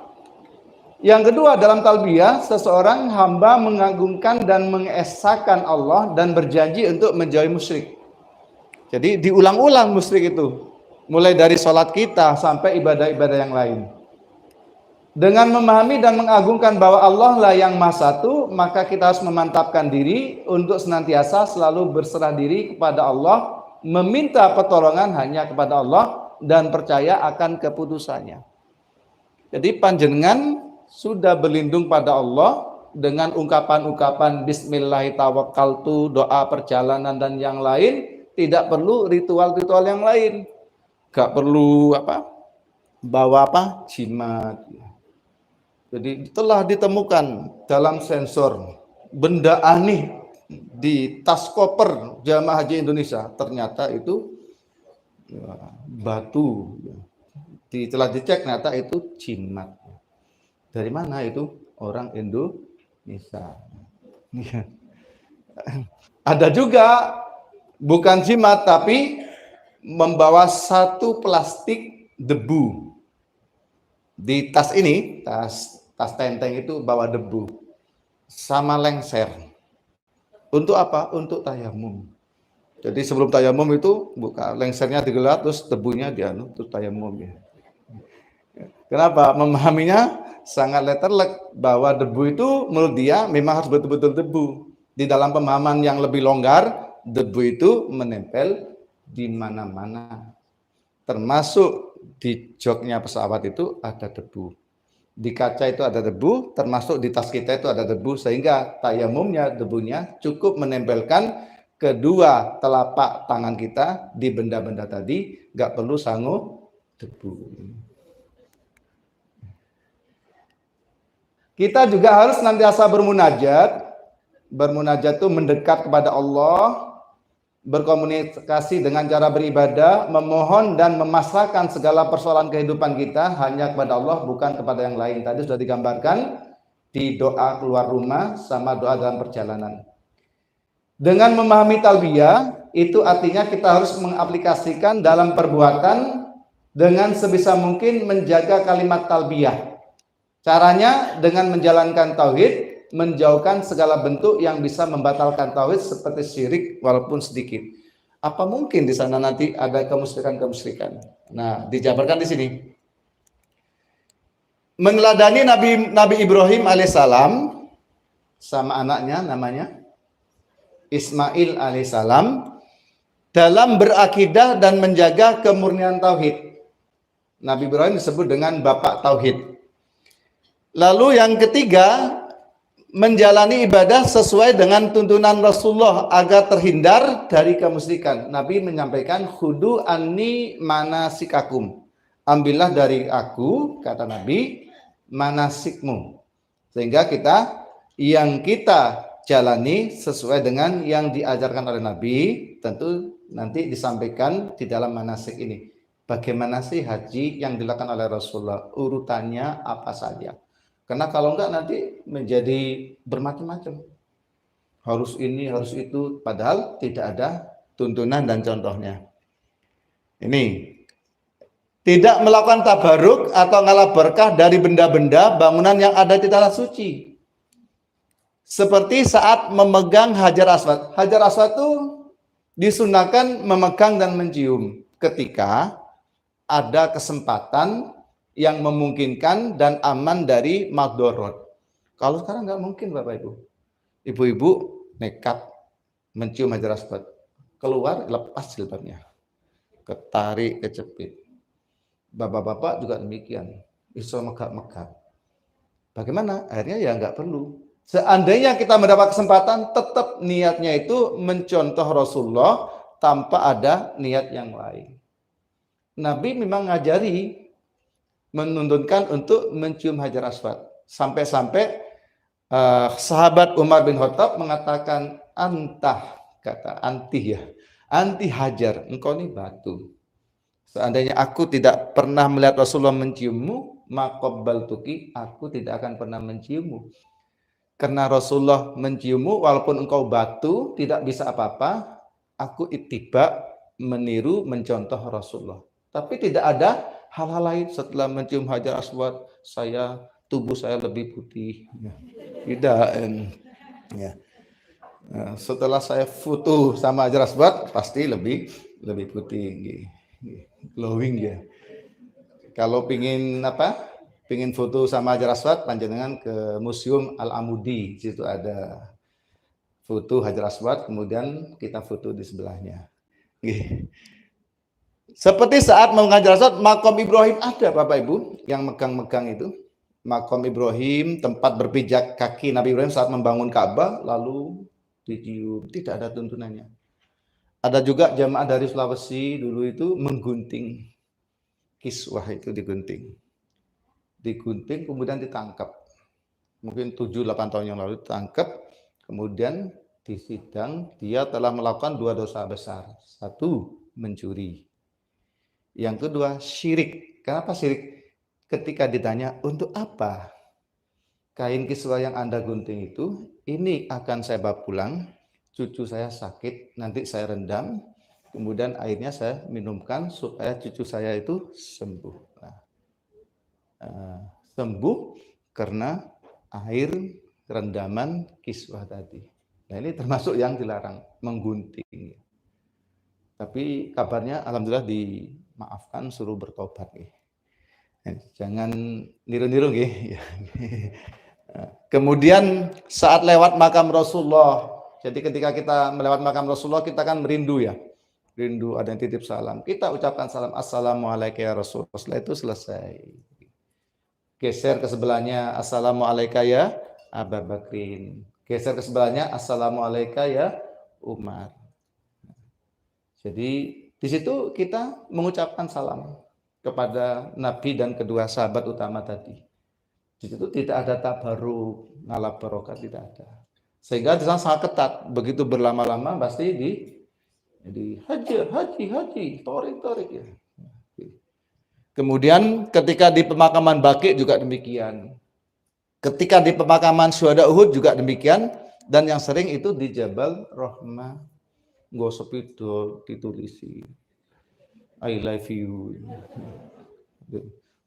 Yang kedua dalam talbiyah, seseorang hamba mengagungkan dan mengesahkan Allah dan berjanji untuk menjauhi musyrik. Jadi diulang-ulang musyrik itu, mulai dari sholat kita sampai ibadah-ibadah yang lain. Dengan memahami dan mengagungkan bahwa Allah lah yang Maha Satu, maka kita harus memantapkan diri untuk senantiasa selalu berserah diri kepada Allah, meminta pertolongan hanya kepada Allah dan percaya akan keputusannya. Jadi panjenengan sudah berlindung pada Allah dengan ungkapan-ungkapan Bismillahirrahmanirrahim, doa perjalanan dan yang lain, tidak perlu ritual-ritual yang lain, gak perlu bawa jimat. Jadi telah ditemukan dalam sensor benda aneh di tas koper jamaah haji Indonesia, ternyata itu batu. Telah dicek ternyata itu jimat. Dari mana itu? Orang Indonesia. Ada juga bukan jimat tapi membawa satu plastik debu. Di tas ini, tas tenteng itu bawa debu sama lengser. Untuk apa? Untuk tayamum. Jadi sebelum tayamum itu buka lengsernya digelar terus debunya terus tayamum ya. Kenapa? Memahaminya sangat letterlek bahwa debu itu menurut dia memang harus betul-betul debu. Di dalam pemahaman yang lebih longgar, debu itu menempel di mana-mana. Termasuk di joknya pesawat itu ada debu. Di kaca itu ada debu, termasuk di tas kita itu ada debu, sehingga tayamumnya debunya cukup menempelkan kedua telapak tangan kita di benda-benda tadi, nggak perlu sangu debu. Kita juga harus nantiasa bermunajat. Bermunajat itu mendekat kepada Allah, berkomunikasi dengan cara beribadah, memohon dan memasrahkan segala persoalan kehidupan kita hanya kepada Allah, bukan kepada yang lain. Tadi sudah digambarkan di doa keluar rumah sama doa dalam perjalanan. Dengan memahami talbiyah, itu artinya kita harus mengaplikasikan dalam perbuatan dengan sebisa mungkin menjaga kalimat talbiyah. Caranya dengan menjalankan tauhid, menjauhkan segala bentuk yang bisa membatalkan tauhid seperti syirik walaupun sedikit. Apa mungkin di sana nanti ada kemusyrikan? Nah, dijabarkan di sini. Meneladani Nabi Ibrahim alaihissalam sama anaknya namanya Ismail alaihissalam dalam berakidah dan menjaga kemurnian tauhid. Nabi Ibrahim disebut dengan bapak tauhid. Lalu yang ketiga, menjalani ibadah sesuai dengan tuntunan Rasulullah agar terhindar dari kemusyrikan. Nabi menyampaikan khudu anni manasikakum. Ambillah dari aku, kata Nabi, manasikmu. Sehingga yang kita jalani sesuai dengan yang diajarkan oleh Nabi, tentu nanti disampaikan di dalam manasik ini. Bagaimana sih haji yang dilakukan oleh Rasulullah? Urutannya apa saja? Karena kalau enggak nanti menjadi bermacam-macam. Harus ini, harus itu. Padahal tidak ada tuntunan dan contohnya. Ini. Tidak melakukan tabaruk atau ngalah berkah dari benda-benda bangunan yang ada di tanah suci. Seperti saat memegang Hajar Aswad. Hajar Aswad itu disunahkan memegang dan mencium ketika ada kesempatan yang memungkinkan dan aman dari madorot. Kalau sekarang nggak mungkin, Bapak Ibu. Ibu-ibu nekat mencium Hajar Aswad. Keluar, lepas jilbabnya. Ketarik, kecepit. Bapak-bapak juga demikian. Iso megap-megap. Bagaimana? Akhirnya ya nggak perlu. Seandainya kita mendapat kesempatan, tetap niatnya itu mencontoh Rasulullah tanpa ada niat yang lain. Nabi memang ngajari, menuntunkan untuk mencium Hajar Aswad. Sampai-sampai sahabat Umar bin Khattab mengatakan, anti Hajar, engkau ini batu. Seandainya aku tidak pernah melihat Rasulullah menciummu, maqabbaltuki, aku tidak akan pernah menciummu. Karena Rasulullah menciummu, walaupun engkau batu, tidak bisa apa-apa, aku ittiba, meniru, mencontoh Rasulullah. Tapi tidak ada hal-hal lain setelah mencium Hajar Aswad, tubuh saya lebih putih. Tidak. Ya. Setelah saya foto sama Hajar Aswad, pasti lebih putih. Glowing ya. Kalau pingin foto sama Hajar Aswad, panjenengan ke Museum Al-Amudi, situ ada foto Hajar Aswad, kemudian kita foto di sebelahnya. Seperti saat mengajar Aswad, makom Ibrahim ada, Bapak Ibu, yang megang-megang itu. Makom Ibrahim, tempat berpijak kaki Nabi Ibrahim saat membangun Ka'bah, lalu dicium, tidak ada tuntunannya. Ada juga jamaah dari Sulawesi dulu itu menggunting kiswah, itu digunting kemudian ditangkap. Mungkin 7-8 tahun yang lalu ditangkap, kemudian disidang, dia telah melakukan 2 dosa besar. 1, mencuri. Yang kedua, syirik. Kenapa syirik? Ketika ditanya, untuk apa kain kiswah yang Anda gunting itu? Ini akan saya bawa pulang, cucu saya sakit, nanti saya rendam, kemudian airnya saya minumkan supaya cucu saya itu sembuh. Sembuh karena air rendaman kiswah tadi. Nah, ini termasuk yang dilarang, menggunting. Tapi kabarnya alhamdulillah dimaafkan, suruh bertobat. Jangan niru-niru. Kemudian saat lewat makam Rasulullah, jadi ketika kita melewat makam Rasulullah, kita kan merindu ya. Rindu ada yang titip salam. Kita ucapkan salam, assalamualaikum ya Rasulullah. Setelah itu selesai. Geser ke sebelahnya, assalamualaikum ya Abu Bakrin. Geser ke sebelahnya, assalamualaikum ya Umar. Jadi di situ kita mengucapkan salam kepada Nabi dan kedua sahabat utama tadi. Di situ tidak ada tabaruk, ngalap barokat, tidak ada. Sehingga di sana sangat ketat. Begitu berlama-lama pasti di haji, torik ya. Kemudian ketika di pemakaman Baqi juga demikian. Ketika di pemakaman Syuhada Uhud juga demikian. Dan yang sering itu di Jabal Rahmah. Gosok itu ditulisi I love you.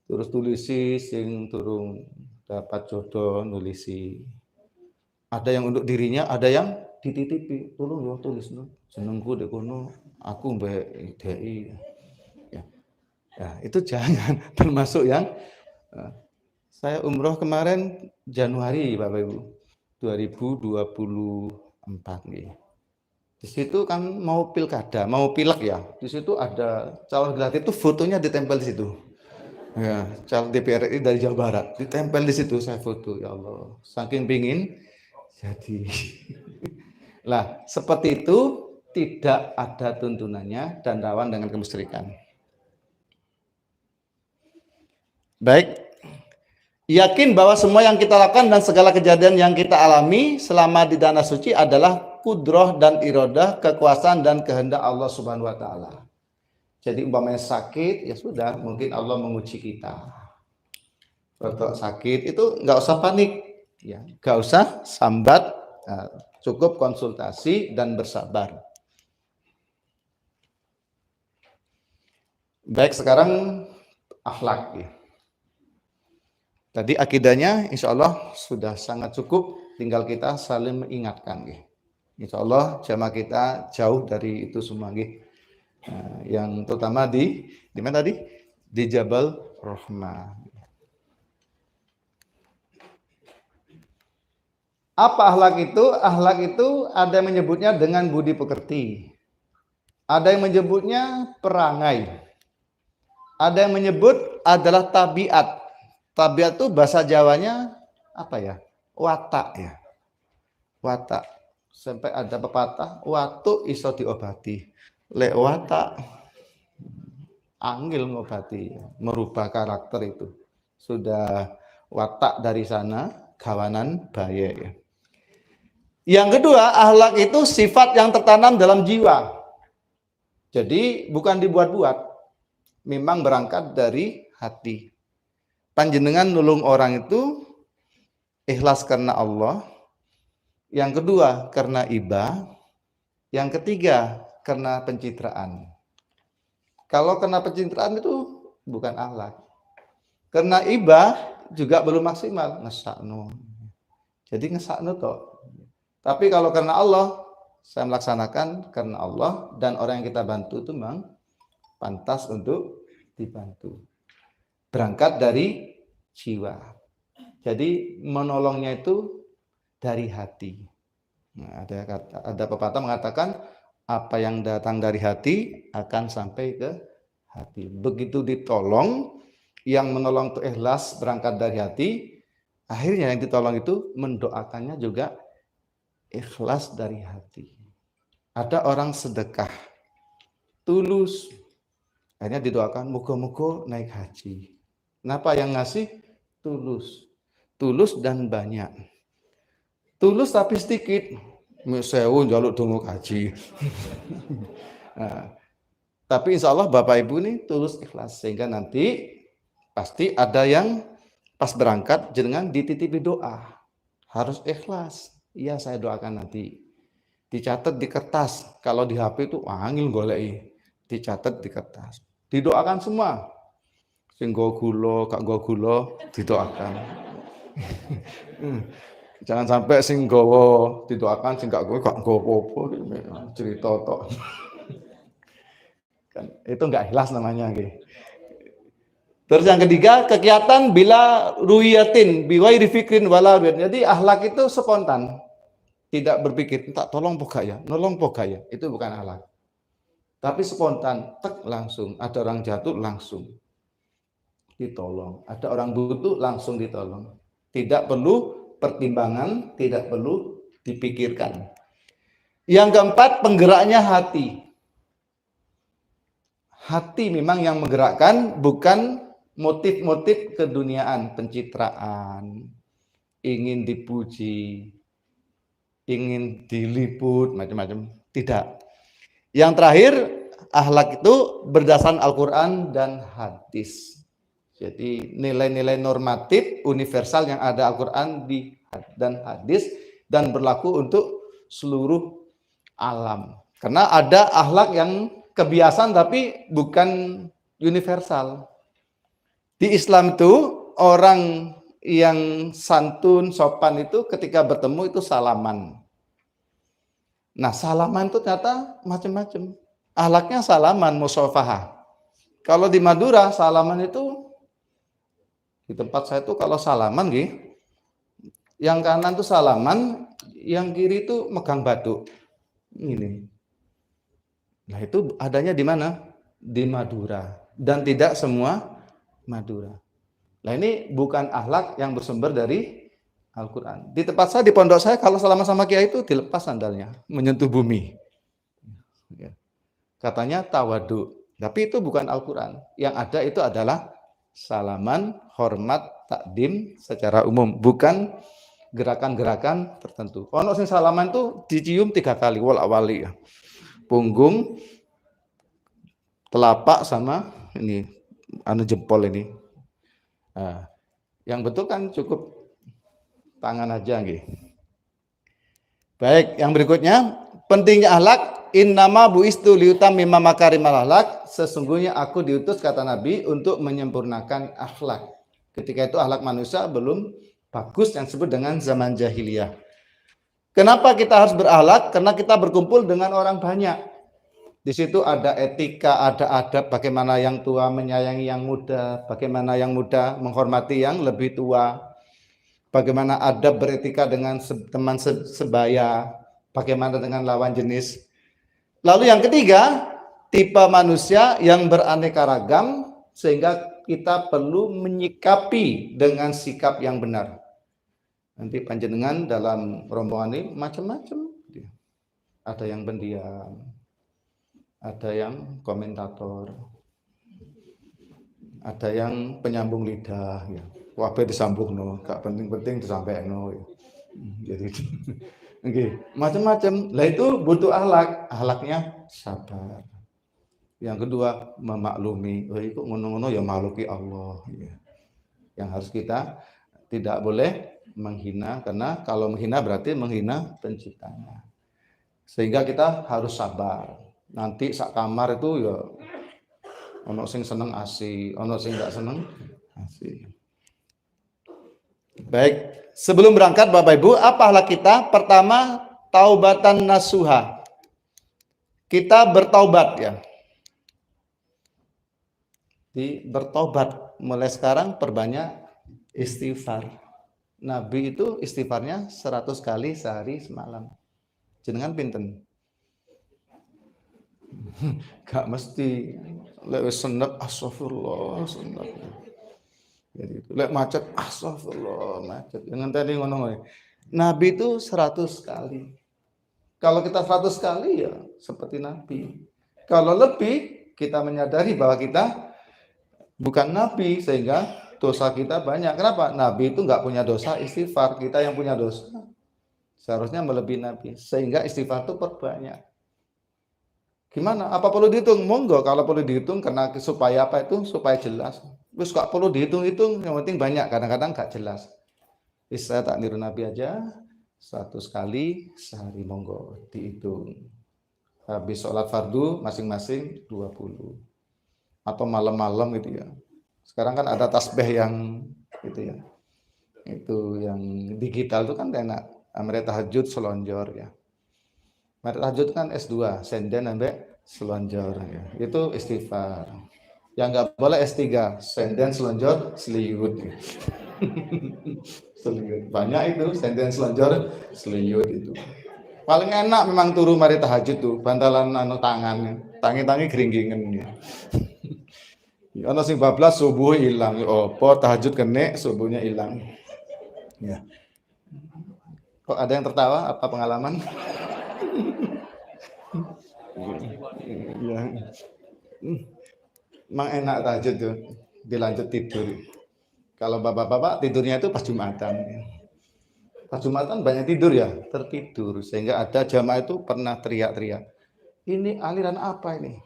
Terus tulisi sing turung dapat jodoh nulisi. Ada yang untuk dirinya, ada yang dititipi, tolong yo tulis no, jenengku dek kono, aku mbak DI. Ya, itu jangan termasuk yang saya umroh kemarin Januari Bapak Ibu 2024 nih. Di situ kan mau pilkada, mau pilek ya. Di situ ada calon legislatif itu fotonya ditempel di situ. Ya, calon DPR RI dari Jawa Barat ditempel di situ, saya foto, ya Allah. Saking pingin jadi. Lah, seperti itu tidak ada tuntunannya dan rawan dengan kemusyrikan. Baik, yakin bahwa semua yang kita lakukan dan segala kejadian yang kita alami selama di tanah suci adalah kudroh dan irodah, kekuasaan dan kehendak Allah Subhanahu wa Ta'ala. Jadi umpamanya sakit, ya sudah, mungkin Allah menguji kita. Kalau sakit itu nggak usah panik, ya, nggak usah sambat, cukup konsultasi dan bersabar. Baik, sekarang akhlak. Ya. Tadi akidahnya insya Allah sudah sangat cukup, tinggal kita saling mengingatkan. Insya Allah jamaah kita jauh dari itu semua. Yang terutama di mana tadi? Di Jabal Rahmah. Apa akhlak itu? Akhlak itu ada yang menyebutnya dengan budi pekerti. Ada yang menyebutnya perangai. Ada yang menyebut adalah tabiat. Tabiat itu bahasa Jawanya apa ya? Watak ya. Watak. Sampai ada pepatah, watu iso diobati. Lek watak anggil ngobati, merubah karakter itu. Sudah watak dari sana, kawanan bahaya ya. Yang kedua, akhlak itu sifat yang tertanam dalam jiwa. Jadi bukan dibuat-buat. Memang berangkat dari hati. Panjenengan nulung orang itu ikhlas karena Allah. Yang kedua karena iba. Yang ketiga karena pencitraan. Kalau karena pencitraan itu bukan akhlak. Karena iba juga belum maksimal, ngesakno. Jadi ngesakno toh. Tapi kalau karena Allah, saya melaksanakan karena Allah dan orang yang kita bantu itu memang pantas untuk dibantu. Berangkat dari jiwa. Jadi menolongnya itu dari hati. Nah, ada pepatah mengatakan apa yang datang dari hati akan sampai ke hati. Begitu ditolong, yang menolong itu ikhlas berangkat dari hati, akhirnya yang ditolong itu mendoakannya juga ikhlas dari hati. Ada orang sedekah tulus, akhirnya didoakan moga-moga naik haji. Kenapa yang ngasih tulus? Tulus dan banyak. Tulus tapi sedikit. Sewu njaluk dongo haji. Nah, tapi insya Allah Bapak Ibu nih tulus ikhlas. Sehingga nanti pasti ada yang pas berangkat jenengan dititipi doa. Harus ikhlas. Iya saya doakan nanti. Dicatat di kertas. Kalau di HP itu angin golek. Dicatat di kertas. Didoakan semua. Sing go gula, gak go gula didoakan. Jangan sampai sing gowo didoakan, sing gak gowo apa cerita tok. Kan itu enggak ikhlas namanya nggih. Terus yang ketiga, kegiatan bila ruyatin biwairi fikrin wala ruyatin. Jadi akhlak itu spontan. Tidak berpikir, tak tolong poga ya, nolong poga ya. Itu bukan akhlak. Tapi spontan, tek langsung. Ada orang jatuh langsung ditolong. Ada orang butuh langsung ditolong. Tidak perlu pertimbangan, tidak perlu dipikirkan. Yang keempat, penggeraknya hati. Hati memang yang menggerakkan, bukan motif-motif keduniaan, pencitraan, ingin dipuji, ingin diliput, macam-macam. Tidak. Yang terakhir, akhlak itu berdasarkan Al-Quran dan hadis. Jadi nilai-nilai normatif universal yang ada Al-Quran dan hadis dan berlaku untuk seluruh alam. Karena ada akhlak yang kebiasaan tapi bukan universal. Di Islam itu orang yang santun, sopan itu ketika bertemu itu salaman. Nah, salaman itu ternyata macam-macam. Akhlaknya salaman, musafahah. Kalau di Madura, salaman itu di tempat saya itu kalau salaman, yang kanan itu salaman, yang kiri itu megang batu. Ini. Nah, itu adanya di mana? Di Madura. Dan tidak semua Madura. Nah, ini bukan akhlak yang bersumber dari Al-Quran. Di tempat saya, di pondok saya, kalau salaman sama kiai itu dilepas sandalnya, menyentuh bumi. Katanya tawadu. Tapi itu bukan Al-Quran. Yang ada itu adalah salaman, hormat, takdim secara umum. Bukan gerakan-gerakan tertentu. Ono sing salaman itu dicium 3 kali, wal-awali. Punggung, telapak sama ini, jempol ini. Nah, yang betul kan cukup tangan aja. Baik, yang berikutnya, pentingnya akhlak. Innama buistu liutammima makarimal akhlak. Sesungguhnya aku diutus, kata Nabi, untuk menyempurnakan akhlak. Ketika itu akhlak manusia belum bagus, yang disebut dengan zaman jahiliyah. Kenapa kita harus berakhlak? Karena kita berkumpul dengan orang banyak. Di situ ada etika, ada adab, bagaimana yang tua menyayangi yang muda, bagaimana yang muda menghormati yang lebih tua, bagaimana adab beretika dengan teman sebaya, bagaimana dengan lawan jenis. Lalu yang ketiga, tipe manusia yang beraneka ragam, sehingga kita perlu menyikapi dengan sikap yang benar. Nanti panjenengan dalam rombongan ini macam-macam. Ada yang pendiam, ada yang komentator, ada yang penyambung lidah. Ya. Wabe disambung, gak penting-penting disampaikan. Jadi okay. Macam-macam. Lah itu butuh akhlak. Akhlaknya sabar. Yang kedua, memaklumi. Oh, itu ngono-ngono ya makluki Allah. Ya. Yang harus kita tidak boleh menghina, karena kalau menghina berarti menghina penciptanya. Sehingga kita harus sabar. Nanti sak kamar itu ya ono sing seneng asi, ono sing enggak seneng asi. Baik. Sebelum berangkat Bapak Ibu, apa akhlak kita? Pertama, taubatan nasuha. Kita bertaubat ya. Bertobat. Mulai sekarang perbanyak istighfar. Nabi itu istighfarnya 100 kali sehari semalam. Jenengan pinten? Gak mesti. Lek senep astagfirullah, senep. Jadi lek macet, astagfirullah, macet. Jangan tadi ngomong. Nabi itu 100 kali. Kalau kita 100 kali ya seperti Nabi. Kalau lebih, kita menyadari bahwa kita bukan Nabi, sehingga dosa kita banyak. Kenapa? Nabi itu nggak punya dosa istighfar. Kita yang punya dosa. Seharusnya melebihi Nabi. Sehingga istighfar itu perbanyak. Gimana? Apa perlu dihitung? Monggo, kalau perlu dihitung, karena supaya apa itu? Supaya jelas. Terus kok perlu dihitung-hitung, yang penting banyak, kadang-kadang gak jelas. Saya tak niru Nabi aja, 100 kali sehari, monggo dihitung. Habis sholat fardu masing-masing 20. Atau malam-malam gitu ya. Sekarang kan ada tasbih yang gitu ya. Itu yang digital itu kan enak. Mereka tahajud selonjor ya. Mereka tahajud kan S2, senden sampai selonjor ya. Itu istighfar. Yang nggak boleh S3, senden selonjor seliut. Seliut. Banyak itu senden selonjor seliut itu. Paling enak memang turu mari tahajud tuh, bantalan tangan, tangi-tangi geringgingan ya. Ono sing bablas subuh hilang, opo tahajud kene subuhnya hilang. Ya. Kok ada yang tertawa? Apa pengalaman? Ya. Emang enak tahajud tuh, dilanjut tidur. Kalau bapak-bapak tidurnya itu pas Jumatan. Pas Jumatan banyak tidur ya, tertidur. Sehingga ada jamaah itu pernah teriak-teriak. Ini aliran apa ini?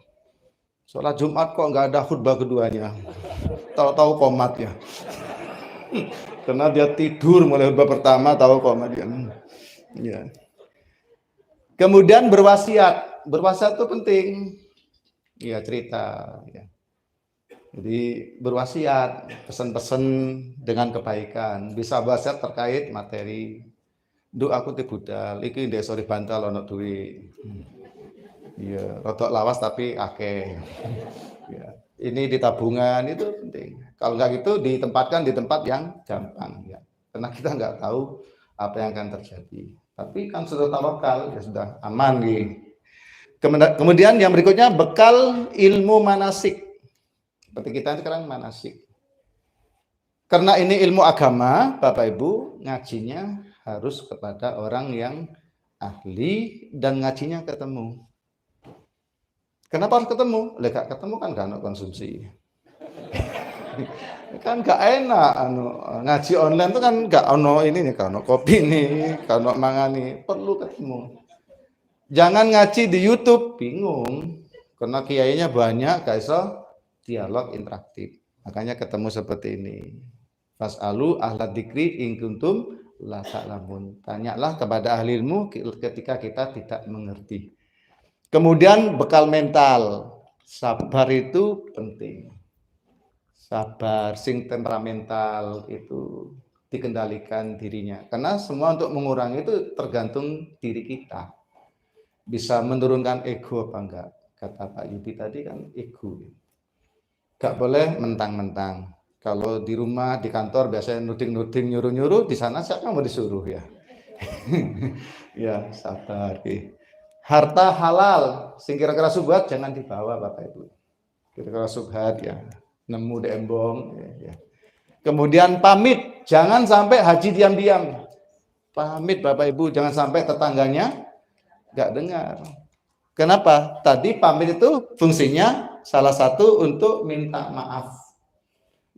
Sholat Jumat kok nggak ada khutbah keduanya. Tahu-tahu komat ya. Karena dia tidur mulai khutbah pertama, tahu komat ya. Ya. Kemudian berwasiat. Berwasiat itu penting. Ya, cerita ya. Jadi berwasiat, pesan-pesan dengan kebaikan, bisa wasiat terkait materi, Aku ti budal, iki ndek sore bantal ana duit. Iya, rodok lawas tapi akeh. Ya, ini di tabungan itu penting. Kalau nggak gitu ditempatkan di tempat yang gampang ya. Karena kita nggak tahu apa yang akan terjadi. Tapi kan sudah tawakal ya sudah aman gitu. Kemudian yang berikutnya bekal ilmu manasik. Seperti kita sekarang manasik. Karena ini ilmu agama, Bapak Ibu, ngajinya harus kepada orang yang ahli dan ngajinya ketemu. Kenapa harus ketemu? Gak ketemu kan gak ada konsumsi. Kan gak enak ngaji online itu kan gak ono ini nih, gak ono kopi nih, gak ono mangan nih, perlu ketemu. Jangan ngaji di YouTube, bingung. Karena kiainya banyak, gak iso dialog interaktif. Makanya ketemu seperti ini. Fas'alu ahla dzikri in kuntum la ta'lamun. Tanyalah kepada ahli ilmu ketika kita tidak mengerti. Kemudian bekal mental. Sabar itu penting. Sabar, sing temperamental itu dikendalikan dirinya. Karena semua untuk mengurangi itu tergantung diri kita. Bisa menurunkan ego apa enggak? Kata Pak Yudi tadi kan ego. Enggak boleh mentang-mentang. Kalau di rumah, di kantor biasanya nuding-nuding, nyuruh-nyuruh, di sana siapa mau disuruh ya? Ya, sabar. Harta halal, sing kira-kira subhat jangan dibawa Bapak Ibu. Kira-kira subhat ya, nemu di embong. Ya. Kemudian pamit, jangan sampai haji diam-diam. Pamit Bapak Ibu, jangan sampai tetangganya nggak dengar. Kenapa? Tadi pamit itu fungsinya salah satu untuk minta maaf.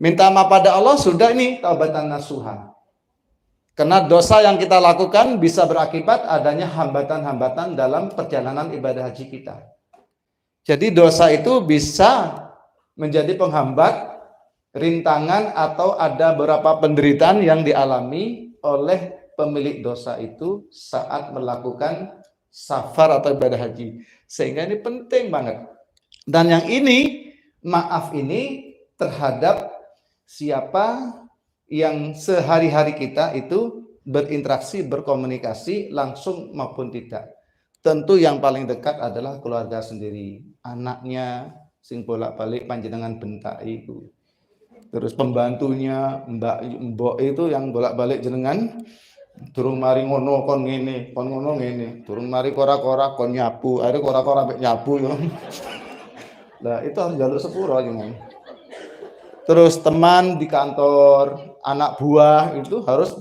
Minta maaf pada Allah sudah ini taubatan nasuha. Karena dosa yang kita lakukan bisa berakibat adanya hambatan-hambatan dalam perjalanan ibadah haji kita. Jadi dosa itu bisa menjadi penghambat, rintangan atau ada beberapa penderitaan yang dialami oleh pemilik dosa itu saat melakukan safar atau ibadah haji. Sehingga ini penting banget. Dan yang ini, maaf ini terhadap siapa yang sehari-hari kita itu berinteraksi, berkomunikasi langsung maupun tidak. Tentu yang paling dekat adalah keluarga sendiri. Anaknya, sing bolak-balik panjenengan bentak itu. Terus pembantunya, mbok itu yang bolak-balik jenengan durung mari ngono kon ngene, kon ngono ngene, durung mari kora-kora kon nyapu, akhirnya kora-kora mek nyapu yo. Nah, itu harus jaluk sepuro jenengan. Terus teman di kantor, anak buah itu harus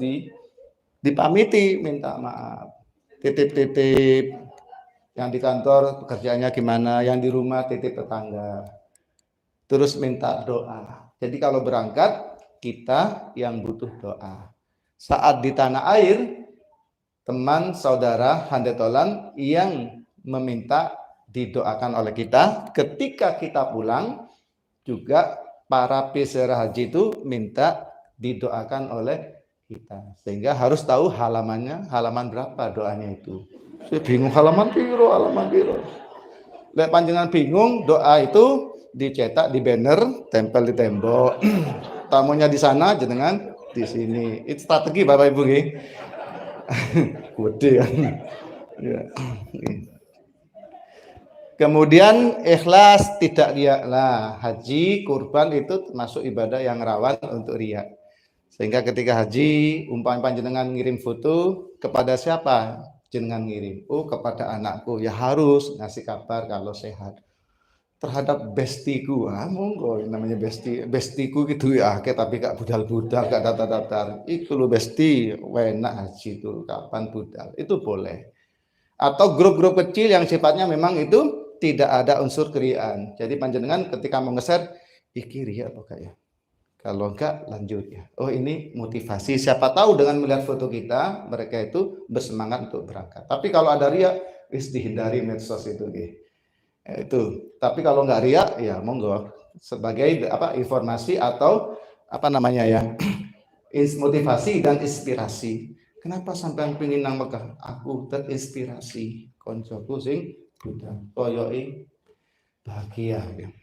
dipamiti, minta maaf. Titip-titip. Yang di kantor pekerjaannya gimana, yang di rumah titip tetangga. Terus minta doa. Jadi kalau berangkat kita yang butuh doa. Saat di tanah air, teman saudara handetolan yang meminta didoakan oleh kita. Ketika kita pulang, juga para peziarah haji itu minta didoakan oleh kita. Sehingga harus tahu halamannya, halaman berapa doanya itu. Saya bingung halaman piro. Lek panjenengan bingung, doa itu dicetak di banner, tempel di tembok. Tamunya di sana, jenengan di sini. Itu strategi Bapak Ibu nggih. Gede kan. Ya. Kemudian ikhlas, tidak riya. Lah, haji, kurban itu termasuk ibadah yang rawan untuk riya. Sehingga ketika haji, umpama panjenengan ngirim foto kepada siapa? Jenengan ngirim. Oh, kepada anakku. Ya harus ngasih kabar kalau sehat. Terhadap bestiku, monggo namanya bestiku gitu ya, tapi gak budal-budal, gak datar-datar. Itu lo besti, enak haji itu kapan budal, itu boleh. Atau grup-grup kecil yang sifatnya memang itu tidak ada unsur keriaan. Jadi panjenengan ketika mau nge-share, iki ria apa kayak? Kalau enggak lanjut ya. Oh ini motivasi. Siapa tahu dengan melihat foto kita, mereka itu bersemangat untuk berangkat. Tapi kalau ada ria, wis dihindari medsos itu, itu. Tapi kalau nggak riak ya monggo sebagai informasi atau motivasi dan inspirasi. Kenapa sampai pengen nang Mekah? Aku terinspirasi koncoku sing budal koyoke bahagia ya.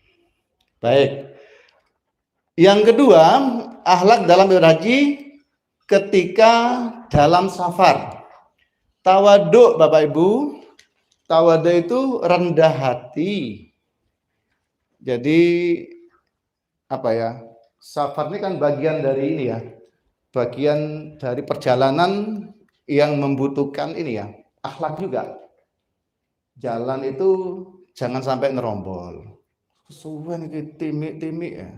Baik. Yang kedua, akhlak dalam ibadah haji ketika dalam safar. Tawaduk Bapak Ibu, tawaduk itu rendah hati. Jadi apa ya? Safar ini kan bagian dari ini ya. Bagian dari perjalanan yang membutuhkan ini ya, akhlak juga. Jalan itu jangan sampai nerombol. Kesuwen iki timik-timik ya.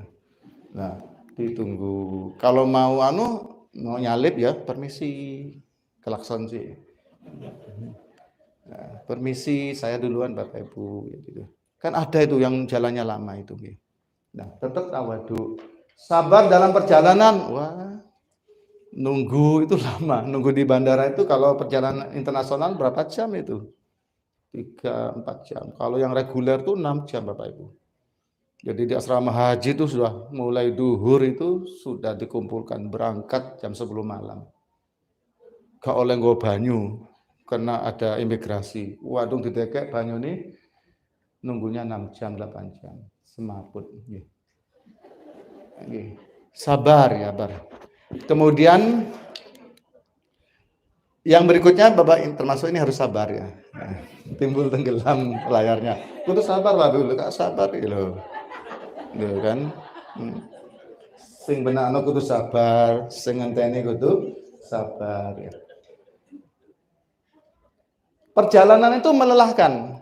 Nah, ditunggu. Kalau mau mau nyalip ya permisi. Klakson sih. Nah, permisi, saya duluan Bapak Ibu gitu. Kan ada itu yang jalannya lama itu. Nah, tetap tawaduk. Sabar dalam perjalanan. Wah, nunggu itu lama. Nunggu di bandara itu kalau perjalanan internasional berapa jam itu? 3-4 jam. Kalau yang reguler tuh 6 jam Bapak Ibu. Jadi di asrama haji itu sudah mulai duhur itu sudah dikumpulkan berangkat jam 10 malam. Gak oleh nggo banyu karena ada imigrasi. Waduh ditekek banyu ini nunggunya 6 jam 8 jam. Semaput. Sabar ya, Bar. Kemudian yang berikutnya Bapak termasuk ini harus sabar ya. Timbul tenggelam layarnya. Kudu sabar Pak dulu, Kak sabar gitu. Gitu kan. Sing benakno kudu sabar, sing ngenteni kudu sabar ya. Perjalanan itu melelahkan.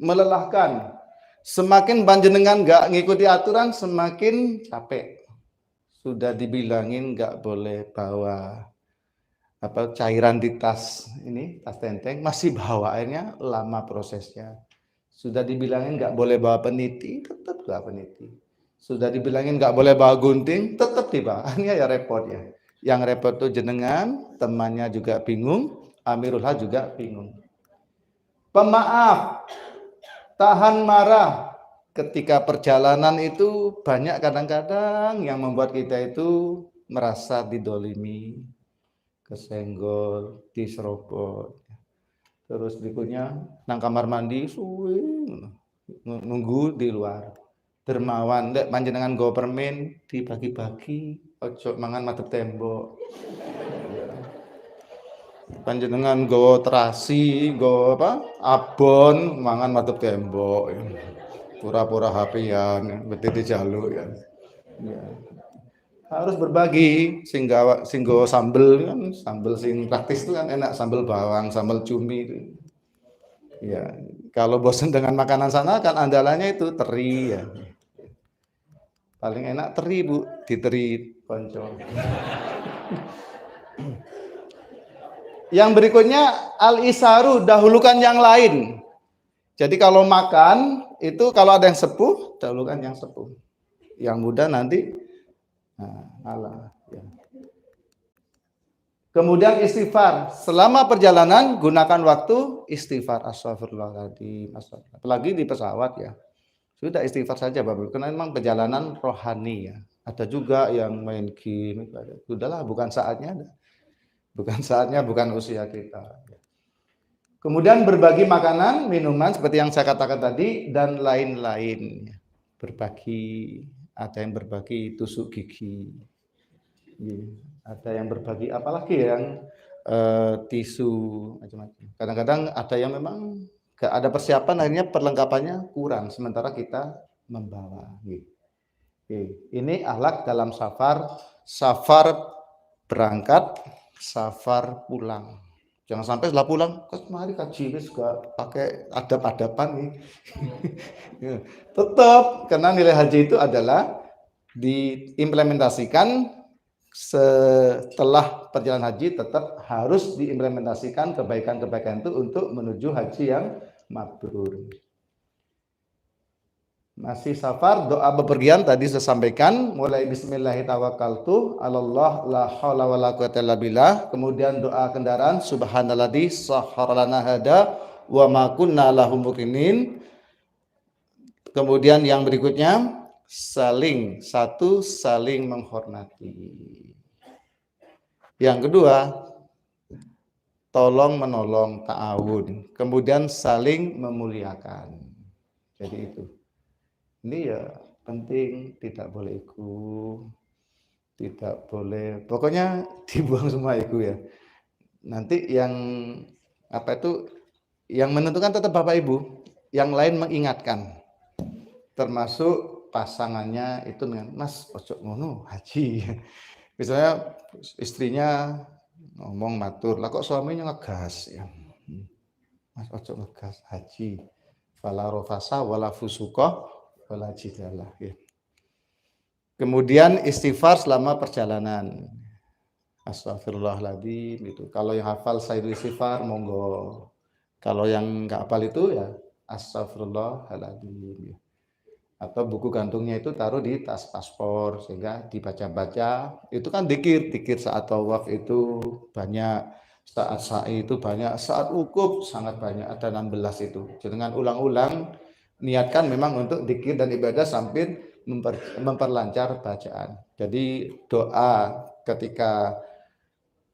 Melelahkan. Semakin panjenengan nggak ngikuti aturan, semakin capek. Sudah dibilangin nggak boleh bawa cairan di tas ini, tas tenteng, masih bawa, akhirnya lama prosesnya. Sudah dibilangin nggak boleh bawa peniti, tetap bawa peniti. Sudah dibilangin nggak boleh bawa gunting, tetap dibawa. Ini ya repot ya. Yang repot tuh jenengan, temannya juga bingung, Amirul Haj juga bingung. Pemaaf, tahan marah. Ketika perjalanan itu banyak kadang-kadang yang membuat kita itu merasa didolimi, kesenggol, diserobot. Terus berikutnya nang kamar mandi suwe nunggu di luar. Dermawan ndek panjenengan nggo permen dibagi-bagi, ojo mangan madhep tembok. Panjenengan nggo terasi, nggo abon mangan madhep tembok. Pura-pura HP-an, beti dijaluk ya. Harus berbagi, singgo sambel kan, sambel sing praktis itu kan enak, sambel bawang, sambel cumi itu. Ya, kalau bosan dengan makanan sana kan andalannya itu teri ya. Paling enak teri Bu, diteri konco. Yang berikutnya al-isaru, dahulukan yang lain. Jadi kalau makan itu kalau ada yang sepuh, dahulukan yang sepuh. Yang muda nanti Allah. Ya. Kemudian istighfar. Selama perjalanan gunakan waktu istighfar. Astagfirullahaladzim. Apalagi di pesawat ya. Sudah istighfar saja Bapak. Karena memang perjalanan rohani ya. Ada juga yang main game. Sudahlah bukan saatnya. Bukan saatnya, bukan usia kita. Kemudian berbagi makanan, minuman seperti yang saya katakan tadi dan lain-lain. Berbagi, ada yang berbagi tusuk gigi. Ada yang berbagi apalagi yang tisu macam-macam. Kadang-kadang ada yang memang gak ada persiapan, akhirnya perlengkapannya kurang sementara kita membawa. Ini akhlak dalam safar berangkat, safar pulang. Jangan sampai setelah pulang, mari kaji ini juga pakai adab-adaban nih. Tetap, karena nilai haji itu adalah diimplementasikan setelah perjalanan haji, tetap harus diimplementasikan kebaikan-kebaikan itu untuk menuju haji yang mabrur. Masih safar, doa bepergian tadi saya sampaikan, mulai bismillahirrahmanirrahim, Allah la haula wala quwata illa billah, kemudian doa kendaraan, subhanalladzi sahhara lana hada wa ma kunna lahu muqrinin. Kemudian yang berikutnya saling menghormati. Yang kedua, tolong menolong, ta'awun. Kemudian saling memuliakan. Jadi itu. Ini ya penting, tidak boleh ego, tidak boleh, pokoknya dibuang semua ego ya. Nanti yang yang menentukan tetap Bapak Ibu, yang lain mengingatkan, termasuk pasangannya itu dengan Mas ojo ngono haji. Misalnya istrinya ngomong matur, lah kok suaminya ngegas ya. Mas ojo ngegas haji. Fala rofasa wala fusuqa wala jidalah ya. Kemudian istighfar selama perjalanan. Astagfirullahaladzim itu. Kalau yang hafal Sayyidul Istighfar monggo. Kalau yang nggak hafal itu ya astagfirullahaladzim. Atau buku gantungnya itu taruh di tas paspor sehingga dibaca-baca. Itu kan dikir saat tawaf itu banyak, saat sa'i itu banyak, saat wukuf sangat banyak, ada 16 itu. Dengan ulang-ulang niatkan memang untuk dikir dan ibadah sambil memperlancar bacaan. Jadi doa ketika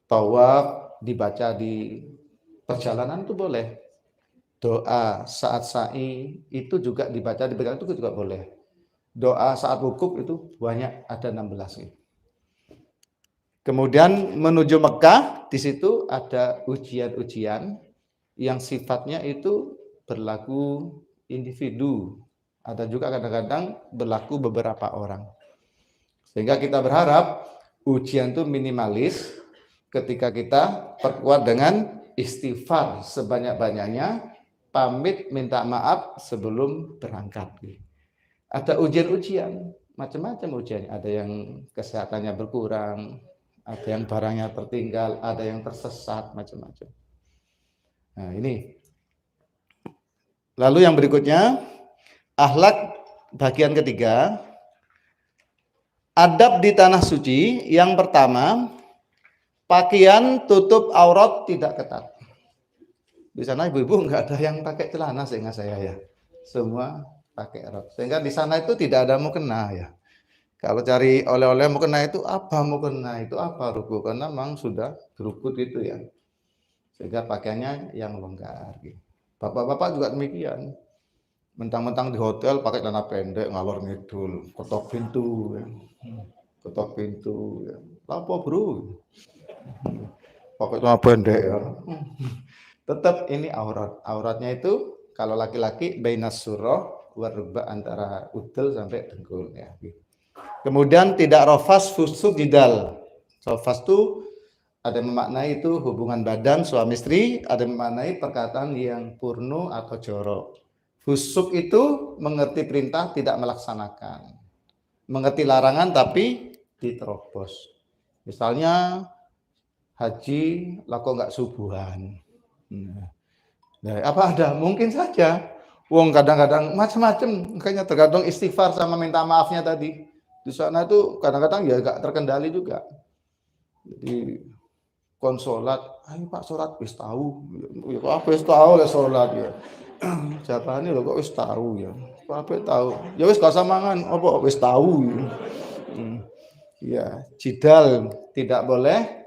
tawaf dibaca di perjalanan itu boleh. Doa saat sa'i itu juga dibaca di perjalanan itu juga boleh. Doa saat wukuf itu banyak, ada 16. Kemudian menuju Mekah, di situ ada ujian-ujian yang sifatnya itu berlaku individu. Ada juga kadang-kadang berlaku beberapa orang. Sehingga kita berharap ujian itu minimalis ketika kita perkuat dengan istighfar sebanyak-banyaknya, pamit minta maaf sebelum berangkat. Ada ujian-ujian, macam-macam ujian. Ada yang kesehatannya berkurang, ada yang barangnya tertinggal, ada yang tersesat, macam-macam. Nah ini. Lalu yang berikutnya, akhlak bagian ketiga, adab di tanah suci. Yang pertama, pakaian tutup aurat tidak ketat. Di sana ibu-ibu nggak ada yang pakai celana sehingga saya ya, semua pakai rok. Sehingga di sana itu tidak ada mukena ya. Kalau cari oleh-oleh mukena itu apa ruku, karena memang sudah berukut itu ya. Sehingga pakaiannya yang longgar. Bapak-bapak juga demikian. Mentang-mentang di hotel pakai celana pendek ngalor ngidul, ketok pintu, ya. Lapo bro, pakai celana pendek ya. Tetap ini auratnya itu kalau laki-laki bainas surah warubah, antara udel sampai dengkul ya. Kemudian tidak rofas fusuk jidal. Rofas itu ada yang memaknai itu hubungan badan suami istri, ada yang memaknai perkataan yang purno atau jorok. Fusuk itu mengerti perintah tidak melaksanakan, mengerti larangan tapi diterobos. Misalnya haji lako nggak subuhan. Nah, apa ada? Mungkin saja. Wong kadang-kadang macam-macam, makanya tergantung istighfar sama minta maafnya tadi. Di sana itu kadang-kadang ya nggak terkendali juga. Jadi konsolat, ayo Pak sholat wis tahu. Ya apa wis tahu ya sholat ya. Jawabane lho kok wis tahu ya. Apa tahu? Ya wis gak usah mangan, apa wis tahu. Ya, jidal tidak boleh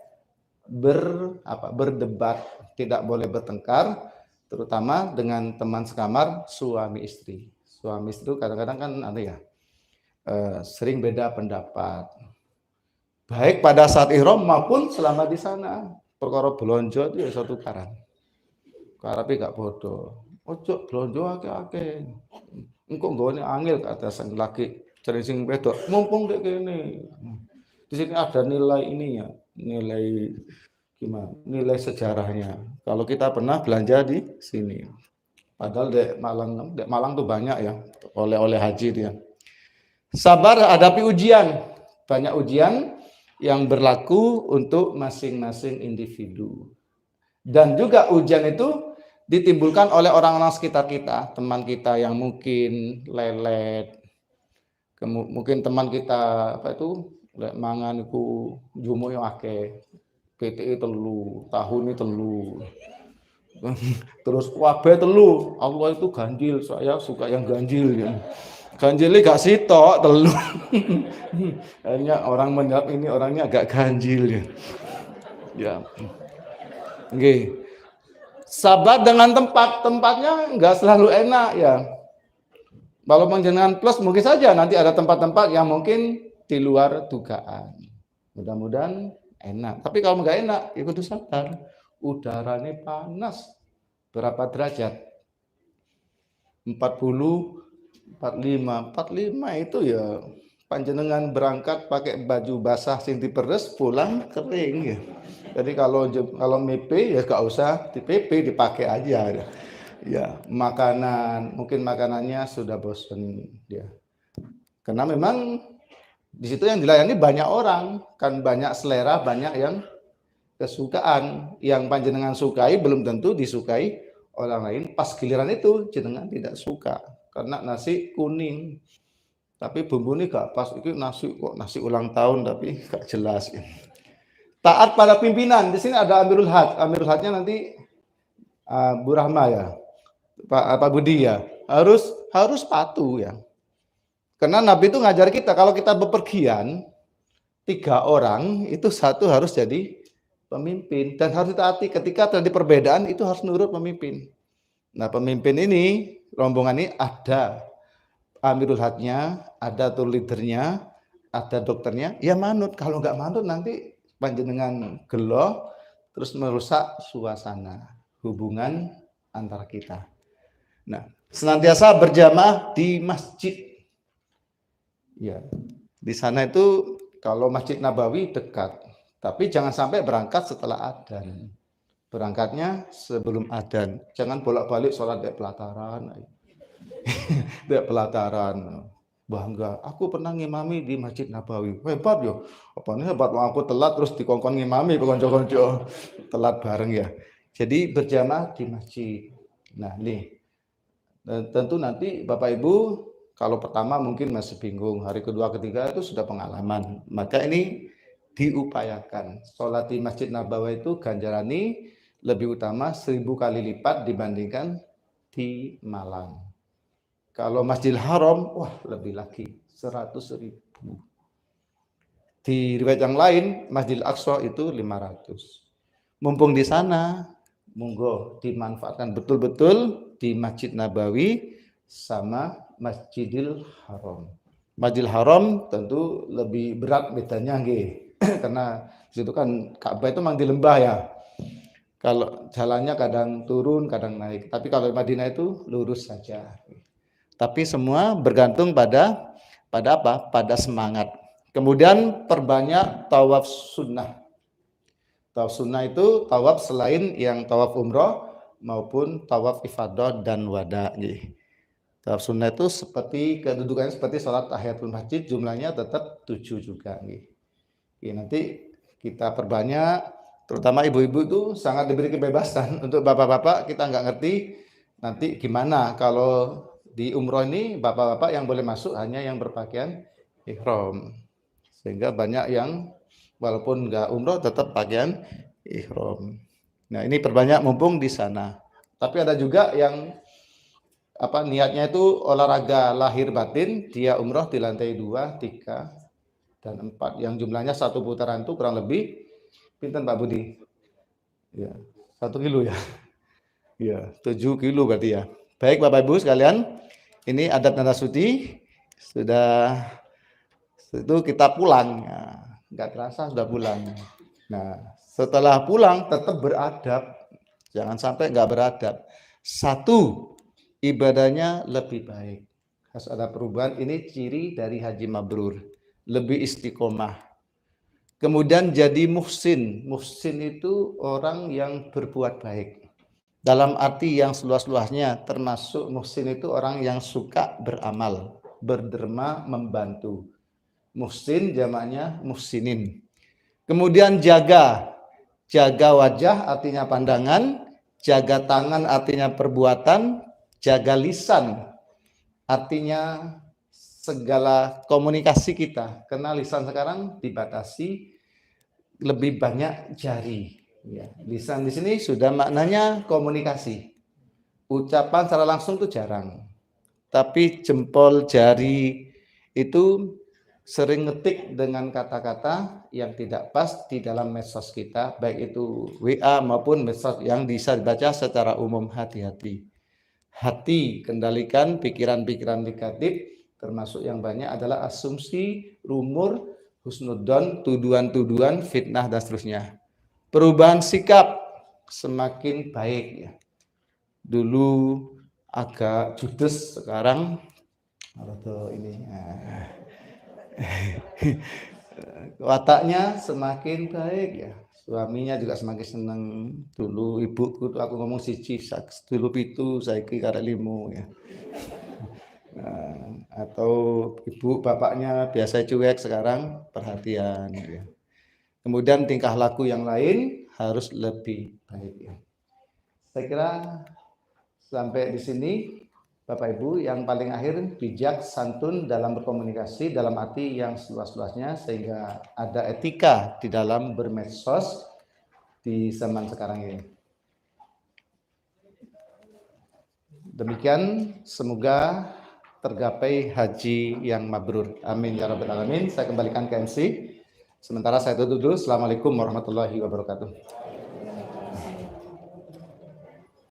berdebat, tidak boleh bertengkar, terutama dengan teman sekamar suami istri. Suami istri kadang-kadang kan sering beda pendapat. Baik pada saat ihram maupun selama di sana. Perkara blonjo itu ya satu karan. Karepe gak bodoh. Ojo blonjo akeh-akeh. Engko nggone angel kata sang laki cari sing wedok. Mumpung dek kene. Di sini ada nilai ininya, nilai gimana? Nilai sejarahnya. Kalau kita pernah belanja di sini. Padahal dek Malang tuh banyak ya oleh-oleh haji dia. Sabar hadapi ujian. Banyak ujian yang berlaku untuk masing-masing individu. Dan juga ujian itu ditimbulkan oleh orang-orang sekitar kita, teman kita yang mungkin lelet, mungkin teman kita mangan iku jumo yo akeh, PTE telu, tahun ini telu, terus wabe telu, Allah itu ganjil, saya suka yang ganjil ya. Ganjilnya gak sitok telu. Hanya orang menjawab ini orangnya agak ganjil ya. Ya. Oke. Sabar dengan tempatnya nggak selalu enak ya. Kalau dengan plus mungkin saja nanti ada tempat-tempat yang mungkin di luar dugaan. Mudah-mudahan enak. Tapi kalau nggak enak, ya kudu sabar. udaranya panas. Berapa derajat? 40, 45 itu ya panjenengan berangkat pakai baju basah sing diperes, pulang kering ya. Jadi kalau mepe ya gak usah di PP, dipakai aja ya. Mungkin makanannya sudah bosen ya. Karena memang di situ yang dilayani banyak orang, kan banyak selera, banyak yang kesukaan. Yang panjenengan sukai belum tentu disukai orang lain. Pas giliran itu jenengan tidak suka karena nasi kuning, tapi bumbu ini gak pas, itu nasi ulang tahun tapi gak jelas. Taat pada pimpinan, di sini ada Amirul Haj. Amirul Hajnya nanti Bu Rahma ya, Pak Budi ya, harus patuh ya. Karena Nabi itu ngajar kita kalau kita bepergian 3 orang itu satu harus jadi pemimpin dan harus ditaati. Ketika terjadi perbedaan itu harus nurut pemimpin. Nah, pemimpin ini, rombongan ini ada Amirul Hajnya, ada tour leadernya, ada dokternya, ya manut. Kalau nggak manut nanti panjenengan gelo terus merusak suasana hubungan antara kita. Nah, senantiasa berjamaah di masjid. Ya, di sana itu kalau Masjid Nabawi dekat, tapi jangan sampai berangkat setelah adzan. Berangkatnya sebelum adzan. Jangan bolak-balik sholat di pelataran. Di pelataran. Bangga, aku pernah ngimami di Masjid Nabawi. Hebat yo. Apa ini hebat, aku telat terus dikongkon ngimami konco-konco. Telat bareng ya. Jadi berjamaah di masjid. Nah, nih. Tentu nanti Bapak Ibu kalau pertama mungkin masih bingung, hari kedua, ketiga itu sudah pengalaman. Maka ini diupayakan. Sholat di Masjid Nabawi itu ganjarani lebih utama 1000 kali lipat dibandingkan di Malang. Kalau Masjidil Haram, wah lebih lagi, 100.000. Di riwayat yang lain, Masjidil Aqsa itu 500. Mumpung di sana, monggo dimanfaatkan betul-betul di Masjid Nabawi sama Masjidil Haram. Masjidil Haram tentu lebih berat bedanya nggih. Karena situ kan Ka'bah itu memang di lembah ya. Kalau jalannya kadang turun, kadang naik. Tapi kalau Madinah itu lurus saja. Tapi semua bergantung pada apa? Pada semangat. Kemudian perbanyak tawaf sunnah. Tawaf sunnah itu tawaf selain yang tawaf umroh maupun tawaf ifadah dan wada. Tawaf sunnah itu seperti kedudukannya seperti sholat tahiyatul masjid, jumlahnya tetap 7 juga. Nanti kita perbanyak, terutama ibu-ibu itu sangat diberi kebebasan. Untuk bapak-bapak kita nggak ngerti nanti gimana kalau di umroh ini bapak-bapak yang boleh masuk hanya yang berpakaian ihram. Sehingga banyak yang walaupun nggak umroh tetap pakaian ihram. Nah, ini perbanyak mumpung di sana. Tapi ada juga yang niatnya itu olahraga lahir batin, dia umroh di lantai 2, 3, dan 4. Yang jumlahnya 1 putaran itu kurang lebih pinten Pak Budi? Ya, 1 kilo ya. Ya, 7 kilo berarti ya. Baik Bapak Ibu sekalian, ini adat tanda suci sudah itu kita pulang. Ya, nggak terasa sudah pulang. Nah, setelah pulang tetap beradab. Jangan sampai nggak beradab. 1, ibadahnya lebih baik. Harus ada perubahan. Ini ciri dari haji mabrur. Lebih istiqomah. Kemudian jadi muhsin. Muhsin itu orang yang berbuat baik. Dalam arti yang seluas-luasnya, termasuk muhsin itu orang yang suka beramal, berderma, membantu. Muhsin jamaknya muhsinin. Kemudian jaga wajah artinya pandangan, jaga tangan artinya perbuatan, jaga lisan artinya segala komunikasi kita. Karena lisan sekarang dibatasi, lebih banyak jari. Ya, lisan di sini sudah maknanya komunikasi. Ucapan secara langsung itu jarang. Tapi jempol jari itu sering ngetik dengan kata-kata yang tidak pas di dalam medsos kita, baik itu WA maupun medsos yang bisa dibaca secara umum. Hati-hati. Hati, kendalikan pikiran-pikiran negatif, termasuk yang banyak adalah asumsi, rumor, husnudzon, tuduhan-tuduhan, fitnah dan seterusnya. Perubahan sikap, semakin baik ya. Dulu agak judes, sekarang ini wataknya semakin baik ya. Suaminya juga semakin senang. Dulu ibuku tuh aku ngomong siji, dulu pitu, saiki karek limo ya. Atau ibu bapaknya biasa cuek, sekarang perhatian ya. Kemudian tingkah laku yang lain harus lebih baik ya. Saya kira sampai di sini Bapak Ibu, yang paling akhir bijak, santun dalam berkomunikasi dalam arti yang seluas-luasnya, sehingga ada etika di dalam bermedsos di zaman sekarang ini. Demikian, semoga tergapai haji yang mabrur. Amin ya rabbal alamin. Saya kembalikan ke MC. Sementara saya tutup dulu. Assalamualaikum warahmatullahi wabarakatuh.